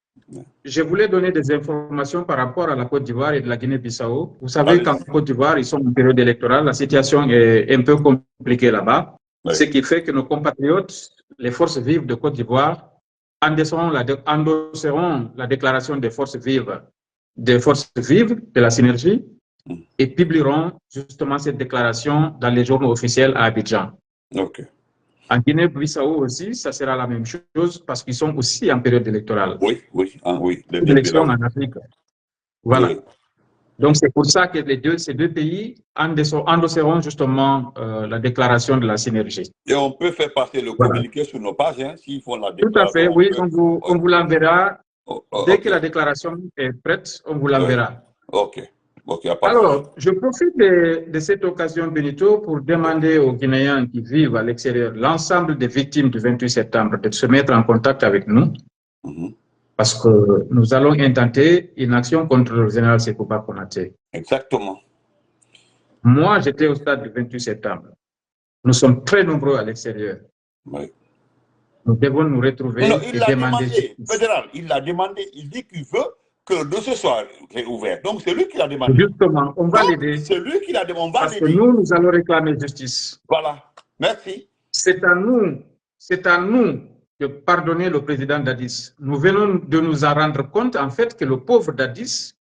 je voulais donner des informations par rapport à la Côte d'Ivoire et de la Guinée-Bissau. Vous savez qu'en Côte d'Ivoire, ils sont en période électorale. La situation est un peu compliquée là-bas. Oui. Ce qui fait que nos compatriotes, les forces vives de Côte d'Ivoire, endosseront la déclaration des forces vives de la synergie et publieront justement cette déclaration dans les journaux officiels à Abidjan. Okay. En Guinée-Bissau aussi, ça sera la même chose parce qu'ils sont aussi en période électorale. Oui, oui, oui. Les élections en Afrique. Voilà. Oui. Donc c'est pour ça que ces deux pays endosseront justement la déclaration de la synergie. Et on peut faire passer le communiqué sur nos pages, hein, s'ils font la déclaration. Tout à fait, oui, on vous l'enverra. Dès que la déclaration est prête, on vous l'enverra. Ok. Alors, je profite de cette occasion, Benito, pour demander aux Guinéens qui vivent à l'extérieur, l'ensemble des victimes du 28 septembre, de se mettre en contact avec nous, parce que nous allons intenter une action contre le général Sékou Konaté. Exactement. Moi, j'étais au stade du 28 septembre. Nous sommes très nombreux à l'extérieur. Oui. Nous devons nous retrouver Non, il et l'a demander demandé, justice. fédéral, il l'a demandé, il dit qu'il veut que le dossier soit ouvert. Donc c'est lui qui l'a demandé. Justement, on va l'aider. C'est lui qui l'a demandé, on va Parce que l'aider. nous allons réclamer justice. Voilà, merci. C'est à nous de pardonner le président Dadis. Nous venons de nous en rendre compte, en fait, que le pauvre Dadis,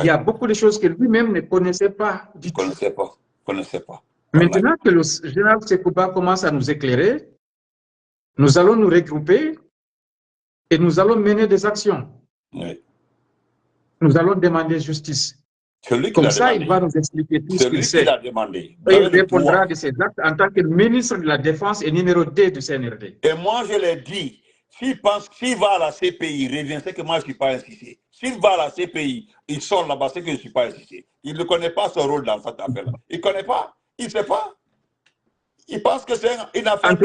il y a beaucoup de choses que lui-même ne connaissait pas. Il ne connaissait pas. Maintenant que le général Sekouba commence à nous éclairer, nous allons nous regrouper et nous allons mener des actions. Oui. Nous allons demander justice. Comme ça, il va nous expliquer tout ce qu'il sait. L'a demandé. Et il répondra de ses actes en tant que ministre de la Défense et numéro 2 du CNRD. Et moi, je l'ai dit, s'il va à la CPI, il revient, c'est que moi, je ne suis pas insisté. S'il va à la CPI, il sort là-bas, c'est que je ne suis pas insisté. Il ne connaît pas son rôle dans cette affaire-là. Il ne connaît pas. Il ne sait pas. Il pense que c'est une affaire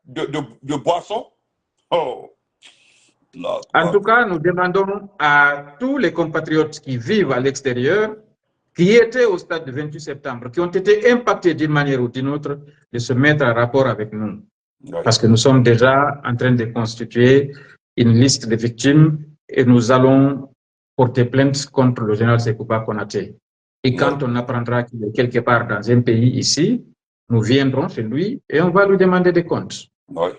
de boisson. Oh. En tout cas, nous demandons à tous les compatriotes qui vivent à l'extérieur, qui étaient au stade du 28 septembre, qui ont été impactés d'une manière ou d'une autre, de se mettre en rapport avec nous. Oui. Parce que nous sommes déjà en train de constituer une liste de victimes et nous allons porter plainte contre le général Sekouba Konaté. Et quand on apprendra qu'il est quelque part dans un pays ici, nous viendrons chez lui et on va lui demander des comptes. Oui.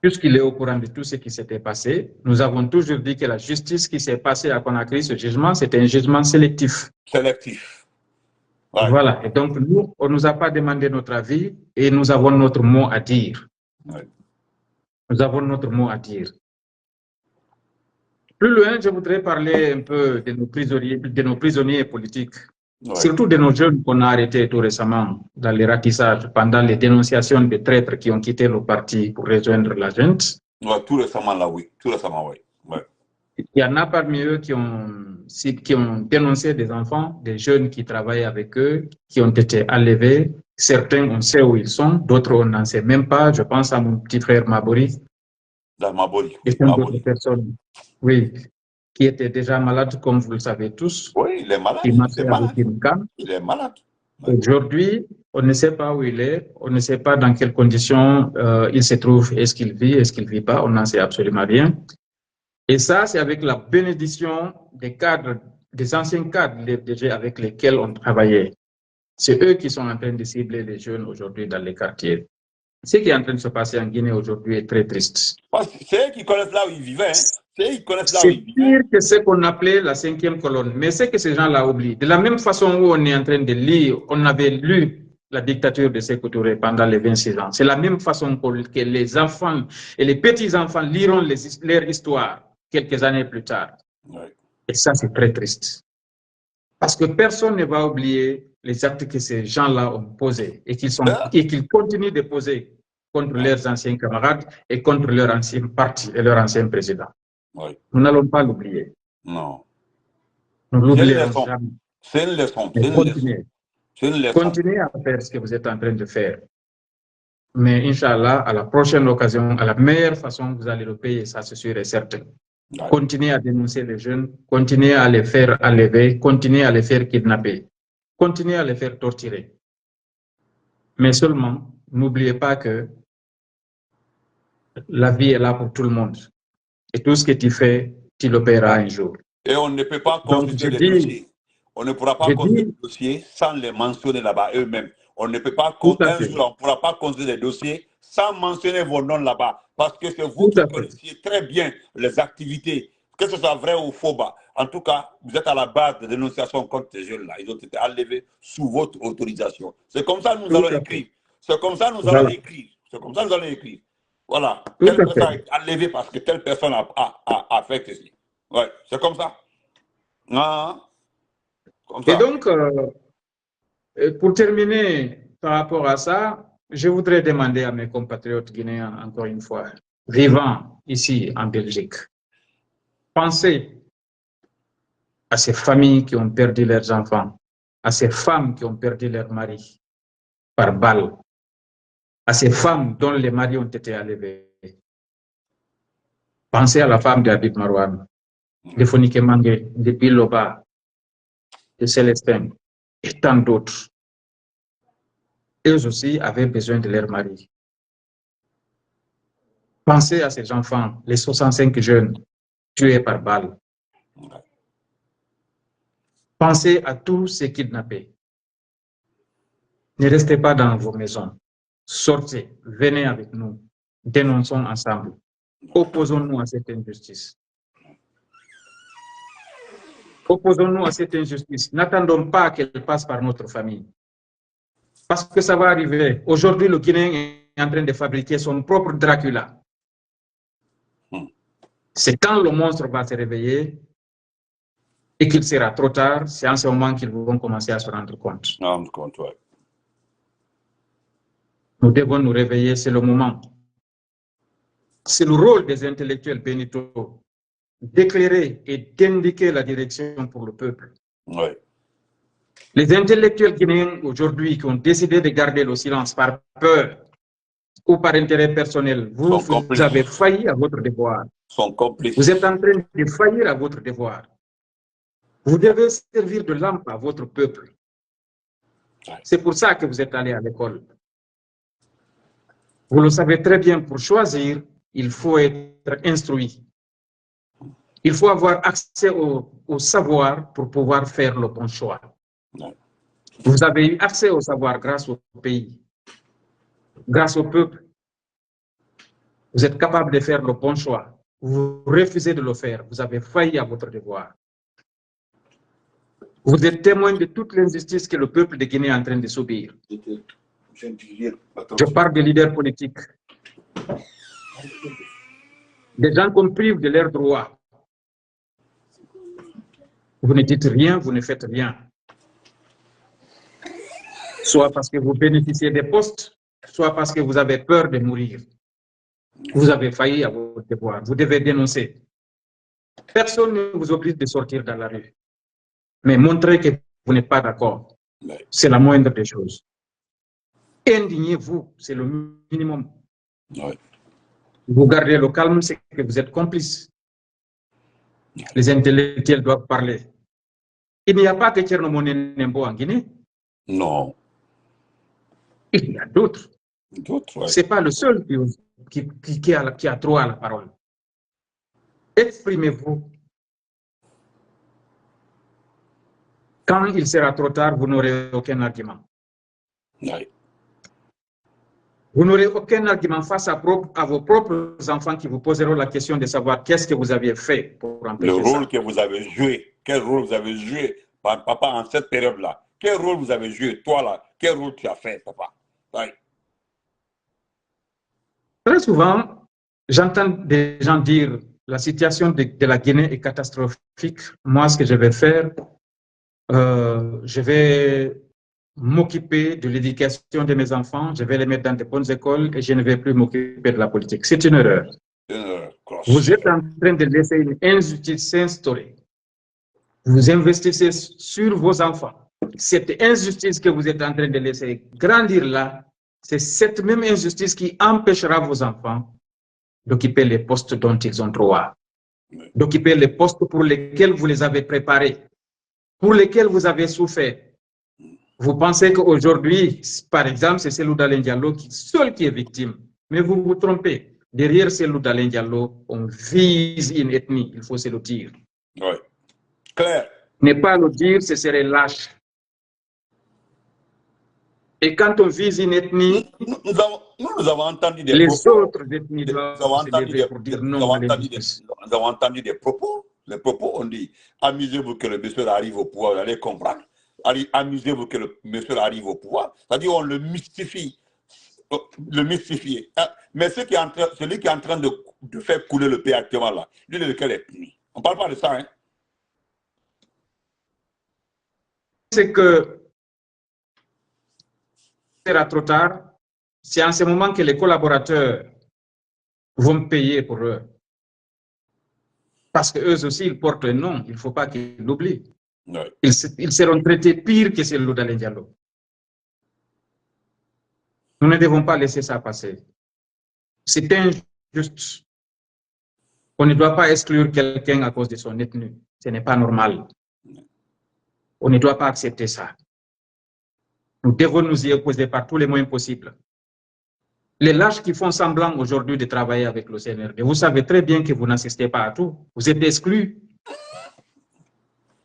Puisqu'il est au courant de tout ce qui s'était passé, nous avons toujours dit que la justice qui s'est passée à Conakry, ce jugement, c'était un jugement sélectif. Sélectif. Ouais. Voilà. Et donc, nous, on ne nous a pas demandé notre avis et nous avons notre mot à dire. Ouais. Nous avons notre mot à dire. Plus loin, je voudrais parler un peu de nos prisonniers politiques. Ouais. Surtout de nos jeunes qu'on a arrêtés tout récemment dans les ratissages, pendant les dénonciations des traîtres qui ont quitté le parti pour rejoindre la junte. Ouais, tout récemment, là, oui. Tout récemment, oui. Ouais. Il y en a parmi eux qui ont dénoncé des enfants, des jeunes qui travaillent avec eux, qui ont été enlevés. Certains, on sait où ils sont, d'autres, on n'en sait même pas. Je pense à mon petit frère Mabori. Mabori. Et d'autres personnes, oui, qui étaient déjà malades, comme vous le savez tous. Oui, il est malade. Il est malade. Aujourd'hui, on ne sait pas où il est, on ne sait pas dans quelles conditions il se trouve, est-ce qu'il vit, est-ce qu'il ne vit pas, on n'en sait absolument rien. Et ça, c'est avec la bénédiction des cadres, des anciens cadres de l'FDG avec lesquels on travaillait. C'est eux qui sont en train de cibler les jeunes aujourd'hui dans les quartiers. Ce qui est en train de se passer en Guinée aujourd'hui est très triste. C'est eux qui connaissent là où ils vivaient. Hein? C'est pire que ce qu'on appelait la 5e colonne. Mais c'est que ces gens-là oublient. De la même façon où on est en train de lire, on avait lu la dictature de Sékou Touré pendant les 26 ans. C'est la même façon que les enfants et les petits-enfants liront leur histoire quelques années plus tard. Ouais. Et ça, c'est très triste. Parce que personne ne va oublier les actes que ces gens-là ont posés et qu'ils continuent de poser contre leurs anciens camarades et contre leur ancien parti et leur ancien président. Oui. Nous n'allons pas l'oublier. Non. Nous l'oublierons jamais. C'est une leçon. Continuez à faire ce que vous êtes en train de faire. Mais Inch'Allah, à la prochaine occasion, à la meilleure façon, vous allez le payer, ça c'est sûr et certain. Ouais. Continuez à dénoncer les jeunes, continuez à les faire enlever, continuez à les faire kidnapper, continuez à les faire torturer. Mais seulement, n'oubliez pas que la vie est là pour tout le monde. Et tout ce que tu fais, tu le paieras un jour. Et on ne peut pas consulter les dossiers. On ne pourra pas consulter les dossiers sans les mentionner là-bas eux-mêmes. On ne peut pas un jour, on ne pourra pas consulter les dossiers sans mentionner vos noms là-bas. Parce que c'est vous qui connaissiez très bien les activités, que ce soit vrai ou faux. En tout cas, vous êtes à la base de dénonciation contre ces jeunes-là. Ils ont été enlevés sous votre autorisation. C'est comme ça que nous allons écrire. C'est comme ça que nous allons écrire. C'est comme ça que nous allons écrire. Voilà. Telle personne est enlevée parce que telle personne a fait ceci. Ouais, c'est comme ça. Ah, comme ça. Et donc, pour terminer par rapport à ça, je voudrais demander à mes compatriotes guinéens, encore une fois, vivant ici en Belgique, pensez à ces familles qui ont perdu leurs enfants, à ces femmes qui ont perdu leurs maris par balle, à ces femmes dont les maris ont été enlevés. Pensez à la femme d'Habib Marouane, de Fonike Mangé, de Biloba, de Célestin. et tant d'autres. Eux aussi avaient besoin de leur mari. Pensez à ces enfants, les 65 jeunes tués par balle. Pensez à tous ces kidnappés. Ne restez pas dans vos maisons. Sortez, venez avec nous. Dénonçons ensemble. Opposons-nous à cette injustice. Opposons-nous à cette injustice. N'attendons pas qu'elle passe par notre famille. Parce que ça va arriver. Aujourd'hui, le Guinéen est en train de fabriquer son propre Dracula. C'est quand le monstre va se réveiller et qu'il sera trop tard, c'est en ce moment qu'ils vont commencer à se rendre compte. Ouais. Nous devons nous réveiller, c'est le moment. C'est le rôle des intellectuels Benito d'éclairer et d'indiquer la direction pour le peuple. Ouais. Les intellectuels guinéens aujourd'hui qui ont décidé de garder le silence par peur ou par intérêt personnel, vous avez failli à votre devoir. Vous êtes en train de faillir à votre devoir. Vous devez servir de lampe à votre peuple. C'est pour ça que vous êtes allé à l'école. Vous le savez très bien, pour choisir, il faut être instruit. Il faut avoir accès au savoir pour pouvoir faire le bon choix. Vous avez eu accès au savoir grâce au pays, grâce au peuple. Vous êtes capable de faire le bon choix. Vous refusez de le faire. Vous avez failli à votre devoir. Vous êtes témoin de toute l'injustice que le peuple de Guinée est en train de subir. Je parle des leaders politiques. Des gens qu'on prive de leurs droits. Vous ne dites rien, vous ne faites rien. Soit parce que vous bénéficiez des postes, soit parce que vous avez peur de mourir. Vous avez failli à votre devoir. Vous devez dénoncer. Personne ne vous oblige de sortir dans la rue. Mais montrez que vous n'êtes pas d'accord. C'est la moindre des choses. Indignez-vous, c'est le minimum. Ouais. Vous gardez le calme, c'est que vous êtes complice. Les intellectuels doivent parler. Il n'y a pas que Thierno Moné Nembo en Guinée. Non. Il y a d'autres. Ouais. Ce n'est pas le seul qui a droit à la parole. Exprimez-vous. Quand il sera trop tard, vous n'aurez aucun argument. Ouais. Vous n'aurez aucun argument face à vos propres enfants qui vous poseront la question de savoir qu'est-ce que vous aviez fait pour empêcher ça. Le rôle que vous avez joué, quel rôle vous avez joué, papa, en cette période-là. Quel rôle vous avez joué, toi là, quel rôle tu as fait, papa? Ouais. Très souvent, j'entends des gens dire la situation de la Guinée est catastrophique. Moi, ce que je vais faire, je vais m'occuper de l'éducation de mes enfants, je vais les mettre dans de bonnes écoles et je ne vais plus m'occuper de la politique. C'est une erreur. Vous êtes en train de laisser une injustice s'instaurer. Vous investissez sur vos enfants. Cette injustice que vous êtes en train de laisser grandir là, c'est cette même injustice qui empêchera vos enfants d'occuper les postes dont ils ont droit, d'occuper les postes pour lesquels vous les avez préparés, pour lesquels vous avez souffert. Vous pensez qu'aujourd'hui, par exemple, c'est Cellou Dalein Diallo seul qui est victime. Mais vous vous trompez. Derrière Cellou Dalein Diallo, on vise une ethnie. Il faut se le dire. Oui. Clair. Ne pas le dire, ce serait lâche. Et quand on vise une ethnie, nous avons entendu des les propos. autres ethnies doivent se lever pour dire non à l'injustice. Nous avons entendu des propos. Les propos, on dit, amusez-vous que le monsieur arrive au pouvoir, vous allez comprendre. Amusez-vous que le monsieur arrive au pouvoir. C'est-à-dire, on le mystifie. Mais celui qui est en train de faire couler le pays actuellement là, lui, il est de quelle ethnie? On ne parle pas de ça, hein? C'est que sera trop tard, c'est en ce moment que les collaborateurs vont payer pour eux. Parce qu'eux aussi, ils portent un nom, il ne faut pas qu'ils l'oublient. Oui. Ils seront traités pire que Cellou Dalein Diallo. Nous ne devons pas laisser ça passer. C'est injuste. On ne doit pas exclure quelqu'un à cause de son ethnie. Ce n'est pas normal. On ne doit pas accepter ça. Nous devons nous y opposer par tous les moyens possibles. Les lâches qui font semblant aujourd'hui de travailler avec le CNRD, vous savez très bien que vous n'assistez pas à tout. Vous êtes exclus.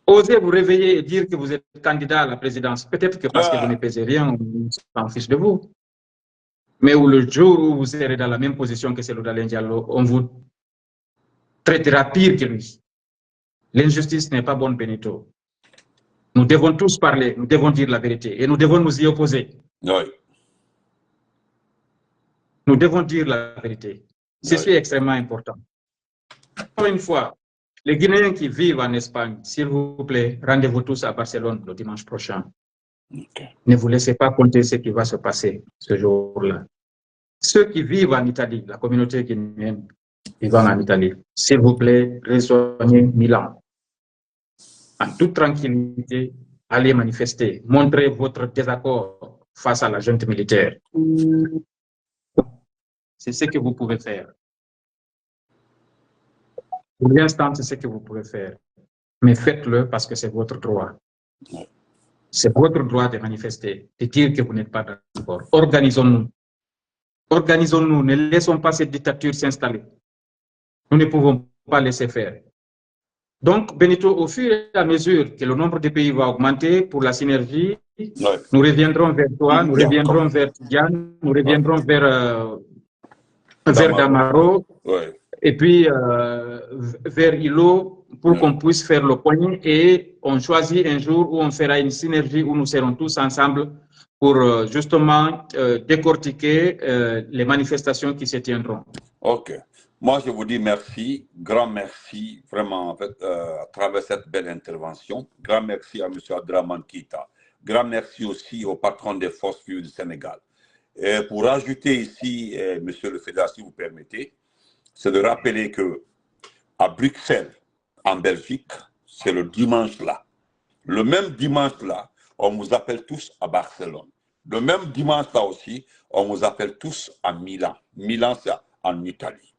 Osez vous réveiller et dire que vous êtes candidat à la présidence. Peut-être que parce que vous ne pesez rien, on s'en fiche de vous. Mais le jour où vous serez dans la même position que celle d'Alain Diallo, on vous traitera pire que lui. L'injustice n'est pas bonne, Benito. Nous devons tous parler, nous devons dire la vérité et nous devons nous y opposer. Oui. Nous devons dire la vérité. Ceci est extrêmement important. Encore une fois, les Guinéens qui vivent en Espagne, s'il vous plaît, rendez-vous tous à Barcelone le dimanche prochain. Okay. Ne vous laissez pas compter ce qui va se passer ce jour-là. Ceux qui vivent en Italie, la communauté guinéenne vivant en Italie, s'il vous plaît, rejoignez Milan. En toute tranquillité, allez manifester, montrez votre désaccord face à la junte militaire. C'est ce que vous pouvez faire. Pour l'instant, c'est ce que vous pouvez faire. Mais faites-le parce que c'est votre droit. C'est votre droit de manifester, de dire que vous n'êtes pas d'accord. Organisons-nous. Organisons-nous, ne laissons pas cette dictature s'installer. Nous ne pouvons pas laisser faire. Donc, Benito, au fur et à mesure que le nombre de pays va augmenter pour la synergie, nous reviendrons vers toi, nous reviendrons vers Tidiane, nous reviendrons vers Damaro, et puis vers Ilo, pour qu'on puisse faire le point et on choisit un jour où on fera une synergie où nous serons tous ensemble pour justement décortiquer les manifestations qui se tiendront. Ok. Moi, je vous dis merci, grand merci, vraiment, en fait, à travers cette belle intervention. Grand merci à M. Abdraman Keïta. Grand merci aussi au patron des forces vives du Sénégal. Et pour ajouter ici, Monsieur le Fédéral, si vous permettez, c'est de rappeler que à Bruxelles, en Belgique, c'est le dimanche là. Le même dimanche là, on vous appelle tous à Barcelone. Le même dimanche là aussi, on vous appelle tous à Milan. Milan, c'est en Italie.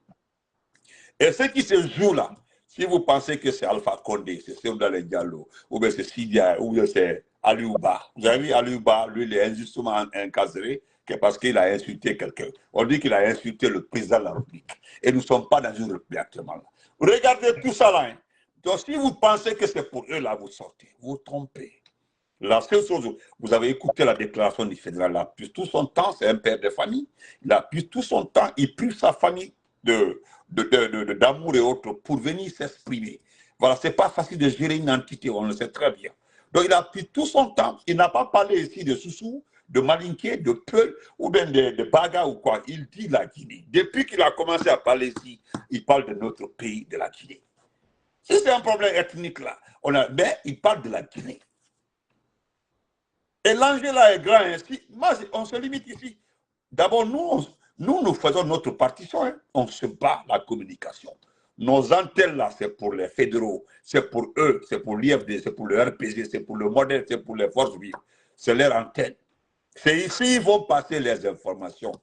Et ce qui se joue là, si vous pensez que c'est Alpha Condé, c'est Seydou Diallo, ou bien c'est Sidia, ou bien c'est Aliouba. Vous avez vu Aliouba, lui, il est injustement incarcéré parce qu'il a insulté quelqu'un. On dit qu'il a insulté le président de la République. Et nous ne sommes pas dans une République actuellement là. Regardez tout ça là. Hein. Donc si vous pensez que c'est pour eux là, vous sortez. Vous trompez. La seule chose, vous avez écouté la déclaration du fédéral, il a pris tout son temps, c'est un père de famille, il a pris tout son temps, il prie sa famille d'amour et autres pour venir s'exprimer. Voilà, c'est pas facile de gérer une entité, on le sait très bien. Donc il a pris tout son temps, il n'a pas parlé ici de Soussou, de Malinké, de Peul ou bien de Baga ou quoi, il dit la Guinée. Depuis qu'il a commencé à parler ici, il parle de notre pays, de la Guinée. Si c'est un problème ethnique là, mais il parle de la Guinée. Et l'enjeu là est grand ainsi. Moi, on se limite ici. D'abord, nous faisons notre partition. Hein. On se bat la communication. Nos antennes là, c'est pour les fédéraux, c'est pour eux, c'est pour l'IFD, c'est pour le RPG, c'est pour le modèle, c'est pour les forces vives. C'est leur antenne. C'est ici qu'ils vont passer les informations.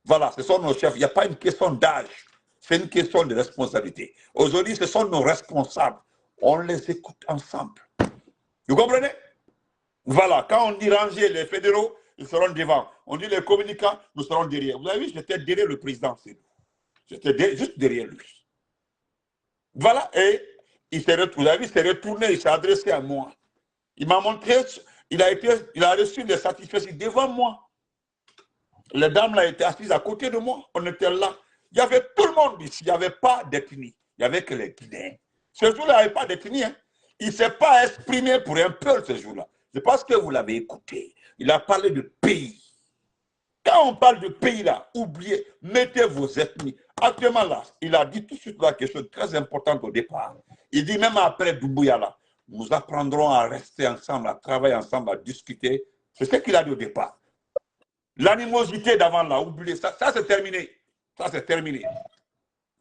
Voilà, ce sont nos chefs. Il n'y a pas une question d'âge. C'est une question de responsabilité. Aujourd'hui, ce sont nos responsables. On les écoute ensemble. Vous comprenez? Voilà, quand on dit ranger les fédéraux, ils seront devant. On dit les communicants, nous serons derrière. Vous avez vu, j'étais derrière le président. J'étais juste derrière lui. Voilà, et il s'est retourné, il s'est adressé à moi. Il m'a montré, il a reçu les satisfactions devant moi. Les dames là étaient assises à côté de moi. On était là. Il y avait tout le monde ici. Il n'y avait pas d'ethnie. Il n'y avait que les Guinéens. Ce jour-là, il n'y avait pas d'ethnie. Hein. Il ne s'est pas exprimé pour un peuple ce jour-là. C'est parce que vous l'avez écouté. Il a parlé de pays. Quand on parle de pays là, oubliez, mettez vos ethnies. Actuellement là, il a dit tout de suite là quelque chose de très important au départ. Il dit même après Doumbouya là, nous apprendrons à rester ensemble, à travailler ensemble, à discuter. C'est ce qu'il a dit au départ. L'animosité d'avant là, oubliez ça, ça c'est terminé. Ça c'est terminé.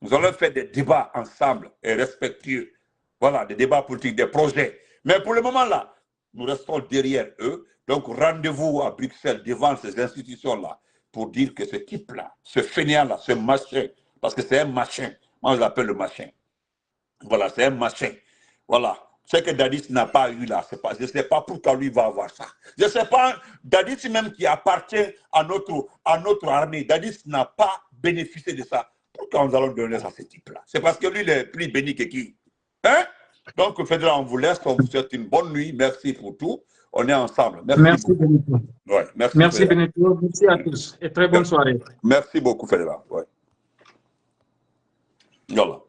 Nous allons faire des débats ensemble et respectueux. Voilà, des débats politiques, des projets. Mais pour le moment là, nous restons derrière eux. Donc rendez-vous à Bruxelles devant ces institutions-là pour dire que ce type-là, ce fainéant-là, ce machin, parce que c'est un machin, moi je l'appelle le machin. Voilà, c'est un machin. Voilà, Ce que Dadis n'a pas eu là, je ne sais pas pourquoi lui va avoir ça. Je ne sais pas, Dadis même qui appartient à notre armée, Dadis n'a pas bénéficié de ça. Pourquoi nous allons donner ça à ce type-là? C'est parce que lui, il est plus béni que qui? Hein? Donc, Fédéral, on vous laisse, on vous souhaite une bonne nuit. Merci pour tout. On est ensemble. Merci Benito. Ouais, merci Benito. Merci à tous et très bonne soirée. Merci beaucoup, Fédéral. Ouais. Voilà.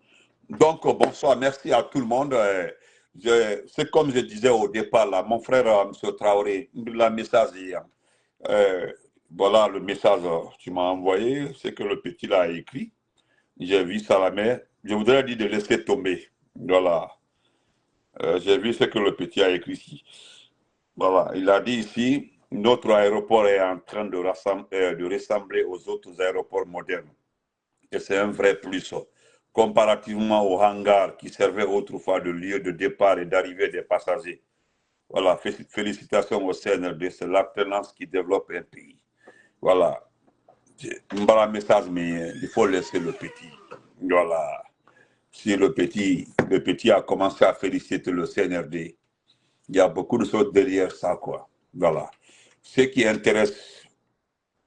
Donc, bonsoir. Merci à tout le monde. C'est comme je disais au départ, là, mon frère, M. Traoré, le message hier. Voilà le message que tu m'as envoyé, c'est que le petit l'a écrit. J'ai vu ça la mer. Je voudrais dire de laisser tomber. Voilà. J'ai vu ce que le petit a écrit ici. Voilà. Il a dit ici, notre aéroport est en train de ressembler aux autres aéroports modernes. Et c'est un vrai plus. Comparativement au hangar qui servait autrefois de lieu de départ et d'arrivée des passagers. Voilà, félicitations au CNRD, c'est l'alternance qui développe un pays. Voilà, un message, mais il faut laisser le petit. Voilà, si le petit a commencé à féliciter le CNRD, il y a beaucoup de choses derrière ça, quoi. Voilà, ce qui intéresse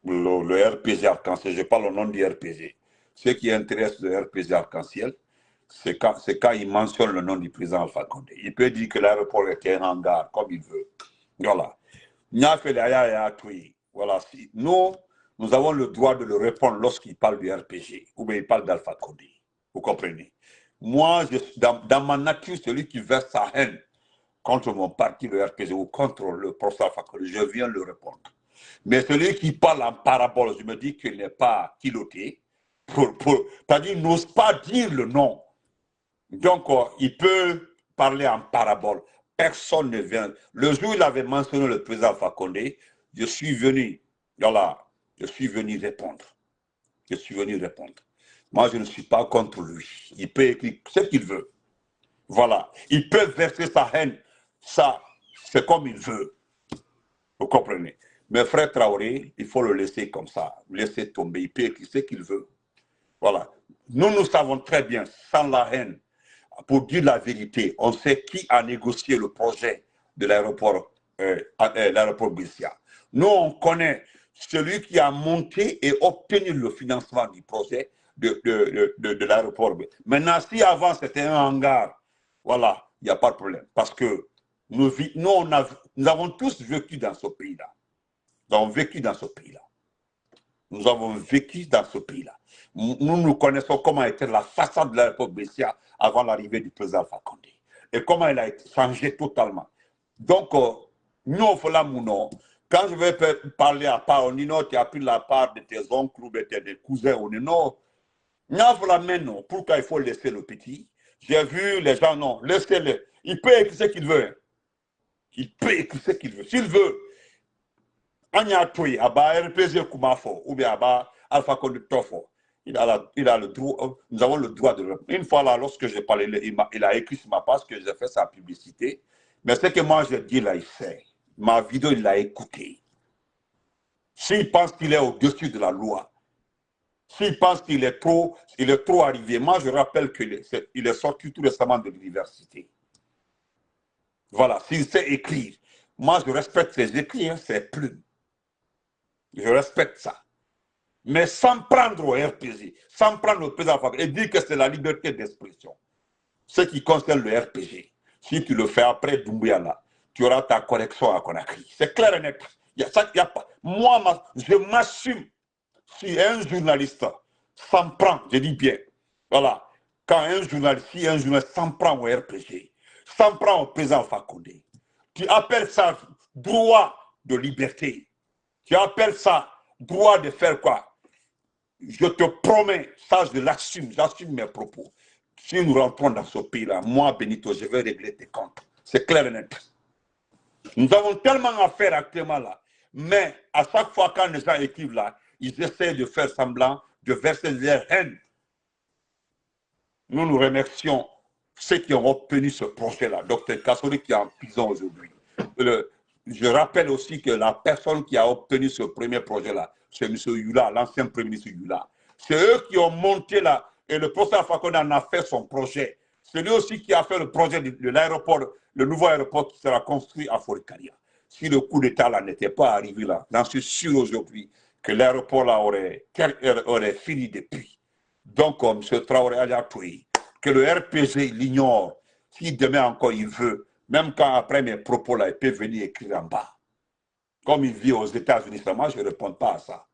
le RPG Arc-en-Ciel, je parle au nom du RPG. Ce qui intéresse le RPG Arc-en-Ciel, c'est quand il mentionne le nom du président Alpha Condé. Il peut dire que l'aéroport était un hangar, comme il veut. Voilà. Voilà. Nous avons le droit de le répondre lorsqu'il parle du RPG, ou bien il parle d'Alpha Condé. Vous comprenez? Moi, dans ma nature, celui qui verse sa haine contre mon parti, le RPG, ou contre le professeur Alpha Condé, je viens le répondre. Mais celui qui parle en parabole, je me dis qu'il n'est pas piloté. C'est-à-dire, il n'ose pas dire le nom. Donc, il peut parler en parabole. Personne ne vient. Le jour où il avait mentionné le président Alpha Condé, je suis venu, voilà, je suis venu répondre. Je suis venu répondre. Moi, je ne suis pas contre lui. Il peut écrire ce qu'il veut. Voilà. Il peut verser sa haine. Ça, c'est comme il veut. Vous comprenez? Mais frère Traoré, il faut le laisser comme ça. Laisser tomber. Il peut écrire ce qu'il veut. Voilà. Nous savons très bien, sans la haine, pour dire la vérité, on sait qui a négocié le projet de l'aéroport Bessia. Nous, on connaît celui qui a monté et obtenu le financement du projet de l'aéroport. Maintenant, si avant c'était un hangar, voilà, il n'y a pas de problème. Parce que nous avons tous vécu dans ce pays-là. Nous avons vécu dans ce pays-là. Nous avons vécu dans ce pays-là. Nous connaissons comment était la façade de l'aéroport Bessia avant l'arrivée du président Alpha Condé. Et comment elle a été changée totalement. Donc, nous, on fait la mounon. Quand je vais parler à part, on dit non, tu as pris la part de tes oncles ou de tes cousins. On dit non. Non, pourquoi il faut laisser le petit? J'ai vu les gens, non, laissez-le. Il peut écrire ce qu'il veut. Il peut écrire ce qu'il veut. S'il veut, RPG Koumafo ou bien Alpha Condé Tofo. Il a le droit, nous avons le droit de répondre. Une fois là, lorsque j'ai parlé, il a écrit sur ma page que j'ai fait sa publicité. Mais ce que moi je dis là, il sait. Ma vidéo, il l'a écouté. S'il pense qu'il est au-dessus de la loi, s'il pense qu'il est trop arrivé, moi je rappelle qu'il est sorti tout récemment de l'université. Voilà, s'il sait écrire, moi je respecte ses écrits, hein, ses plumes. Je respecte ça. Mais sans prendre au RPG, sans prendre au président et dire que c'est la liberté d'expression. Ce qui concerne le RPG, si tu le fais après Doumbouya là, tu auras ta correction à Conakry. C'est clair et net. Moi, je m'assume. Si un journaliste s'en prend, je dis bien, voilà, quand si un journaliste s'en prend au RPG, s'en prend au président Fakonde, tu appelles ça droit de liberté. Tu appelles ça droit de faire quoi? Je te promets, ça je l'assume, j'assume mes propos. Si nous rentrons dans ce pays-là, moi, Benito, je vais régler tes comptes. C'est clair et net. Nous avons tellement à faire actuellement là. Mais à chaque fois quand les gens écrivent là, ils essaient de faire semblant, de verser leur haine. Nous remercions ceux qui ont obtenu ce projet-là. Dr Kassori qui est en prison aujourd'hui. Je rappelle aussi que la personne qui a obtenu ce premier projet-là, c'est M. Yula, l'ancien Premier ministre Yula. C'est eux qui ont monté là. Et le professeur Fakonde en a fait son projet. C'est lui aussi qui a fait le projet de l'aéroport, le nouveau aéroport qui sera construit à Forikaria. Si le coup d'État là n'était pas arrivé là, j'en suis sûr aujourd'hui que l'aéroport là aurait fini depuis. Donc, M. Traoré Aliatoui, que le RPG l'ignore, si demain encore il veut, même quand après mes propos là, il peut venir écrire en bas. Comme il vit aux États-Unis, moi je ne réponds pas à ça.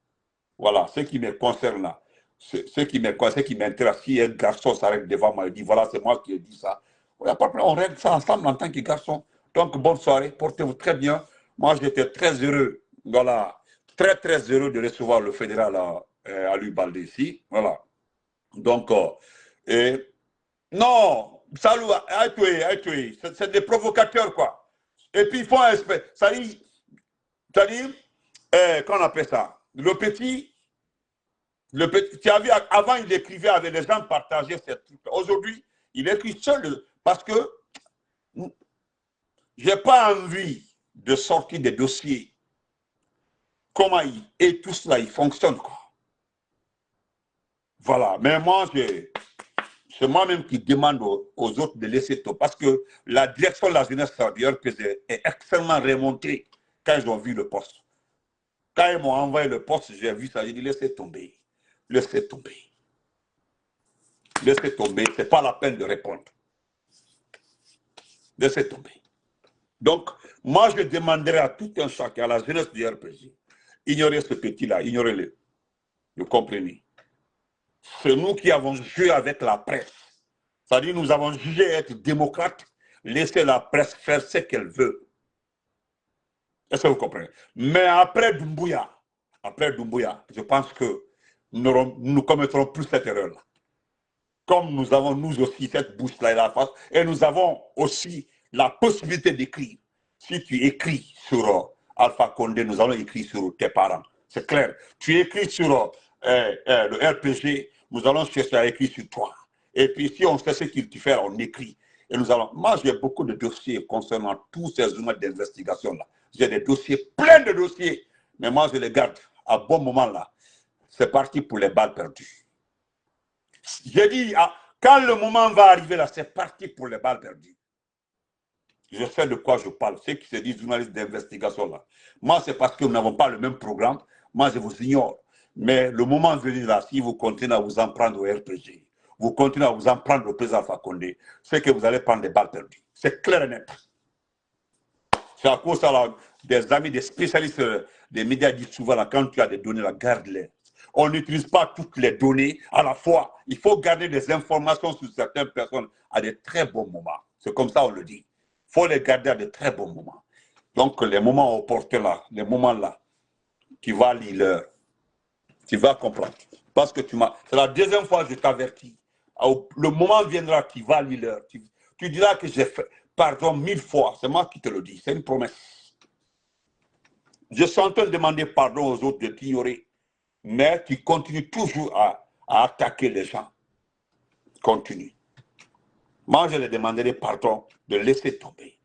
Voilà, ce qui me concerne là, ce qui m'intéresse, si un garçon s'arrête devant moi et dit voilà, c'est moi qui ai dit ça, on règle ça ensemble en tant que garçon. Donc, bonne soirée, portez-vous très bien. Moi, j'étais très heureux, voilà, très heureux de recevoir le fédéral à l'Ubalde ici. Voilà. Donc, non, salut, c'est des provocateurs, quoi. Et puis, il faut un respect. Ça dit, qu'on appelle ça, le petit, tu as vu, avant, il écrivait avec les gens, partageaient ces trucs. Aujourd'hui, il écrit seul, parce que je n'ai pas envie de sortir des dossiers. Comment et tout cela, il fonctionne, quoi. Voilà, mais moi, c'est moi-même qui demande aux autres de laisser tout, parce que la direction de la jeunesse du RPG est extrêmement remontée quand ils ont vu le poste. Quand ils m'ont envoyé le poste, j'ai vu ça, j'ai dit laissez tomber. Laissez tomber. Laissez tomber, ce n'est pas la peine de répondre. Laissez tomber. Donc, moi, je demanderai à tout un chacun, à la jeunesse du RPG, ignorez ce petit-là, ignorez-le. Vous comprenez? C'est nous qui avons joué avec la presse. C'est-à-dire, nous avons jugé être démocrates, laisser la presse faire ce qu'elle veut. Est-ce que vous comprenez? Mais après Doumbouya, je pense que nous ne commettrons plus cette erreur-là. Comme nous avons, nous aussi, cette bouche-là et la face, et nous avons aussi la possibilité d'écrire. Si tu écris sur Alpha Condé, nous allons écrire sur tes parents. C'est clair. Tu écris sur le RPG, nous allons chercher à écrire sur toi. Et puis, si on sait ce qu'il te fait, on écrit. Et nous allons. Moi, j'ai beaucoup de dossiers concernant tous ces zones d'investigation-là. J'ai des dossiers, plein de dossiers. Mais moi, je les garde à bon moment là. C'est parti pour les balles perdues. J'ai dit, quand le moment va arriver là, c'est parti pour les balles perdues. Je sais de quoi je parle. Ceux qui se disent journalistes d'investigation là. Moi, c'est parce que nous n'avons pas le même programme. Moi, je vous ignore. Mais le moment venu là, si vous continuez à vous en prendre au RPG, vous continuez à vous en prendre au président Alpha Condé, c'est que vous allez prendre des balles perdues. C'est clair et net. C'est à cause là, des amis, des spécialistes des médias disent souvent là, quand tu as des données, là, garde-les. On n'utilise pas toutes les données à la fois. Il faut garder des informations sur certaines personnes à de très bons moments. C'est comme ça on le dit. Il faut les garder à de très bons moments. Donc les moments opportuns là, les moments là, tu vas lire l'heure. Tu vas comprendre. Parce que c'est la deuxième fois que je t'avertis. Le moment viendra, tu vas lire l'heure. Tu diras que j'ai fait pardon 1000 fois. C'est moi qui te le dis. C'est une promesse. Je suis en train de demander pardon aux autres de t'ignorer. Mais tu continues toujours à attaquer les gens. Continue. Moi, je les demanderai pardon de laisser tomber.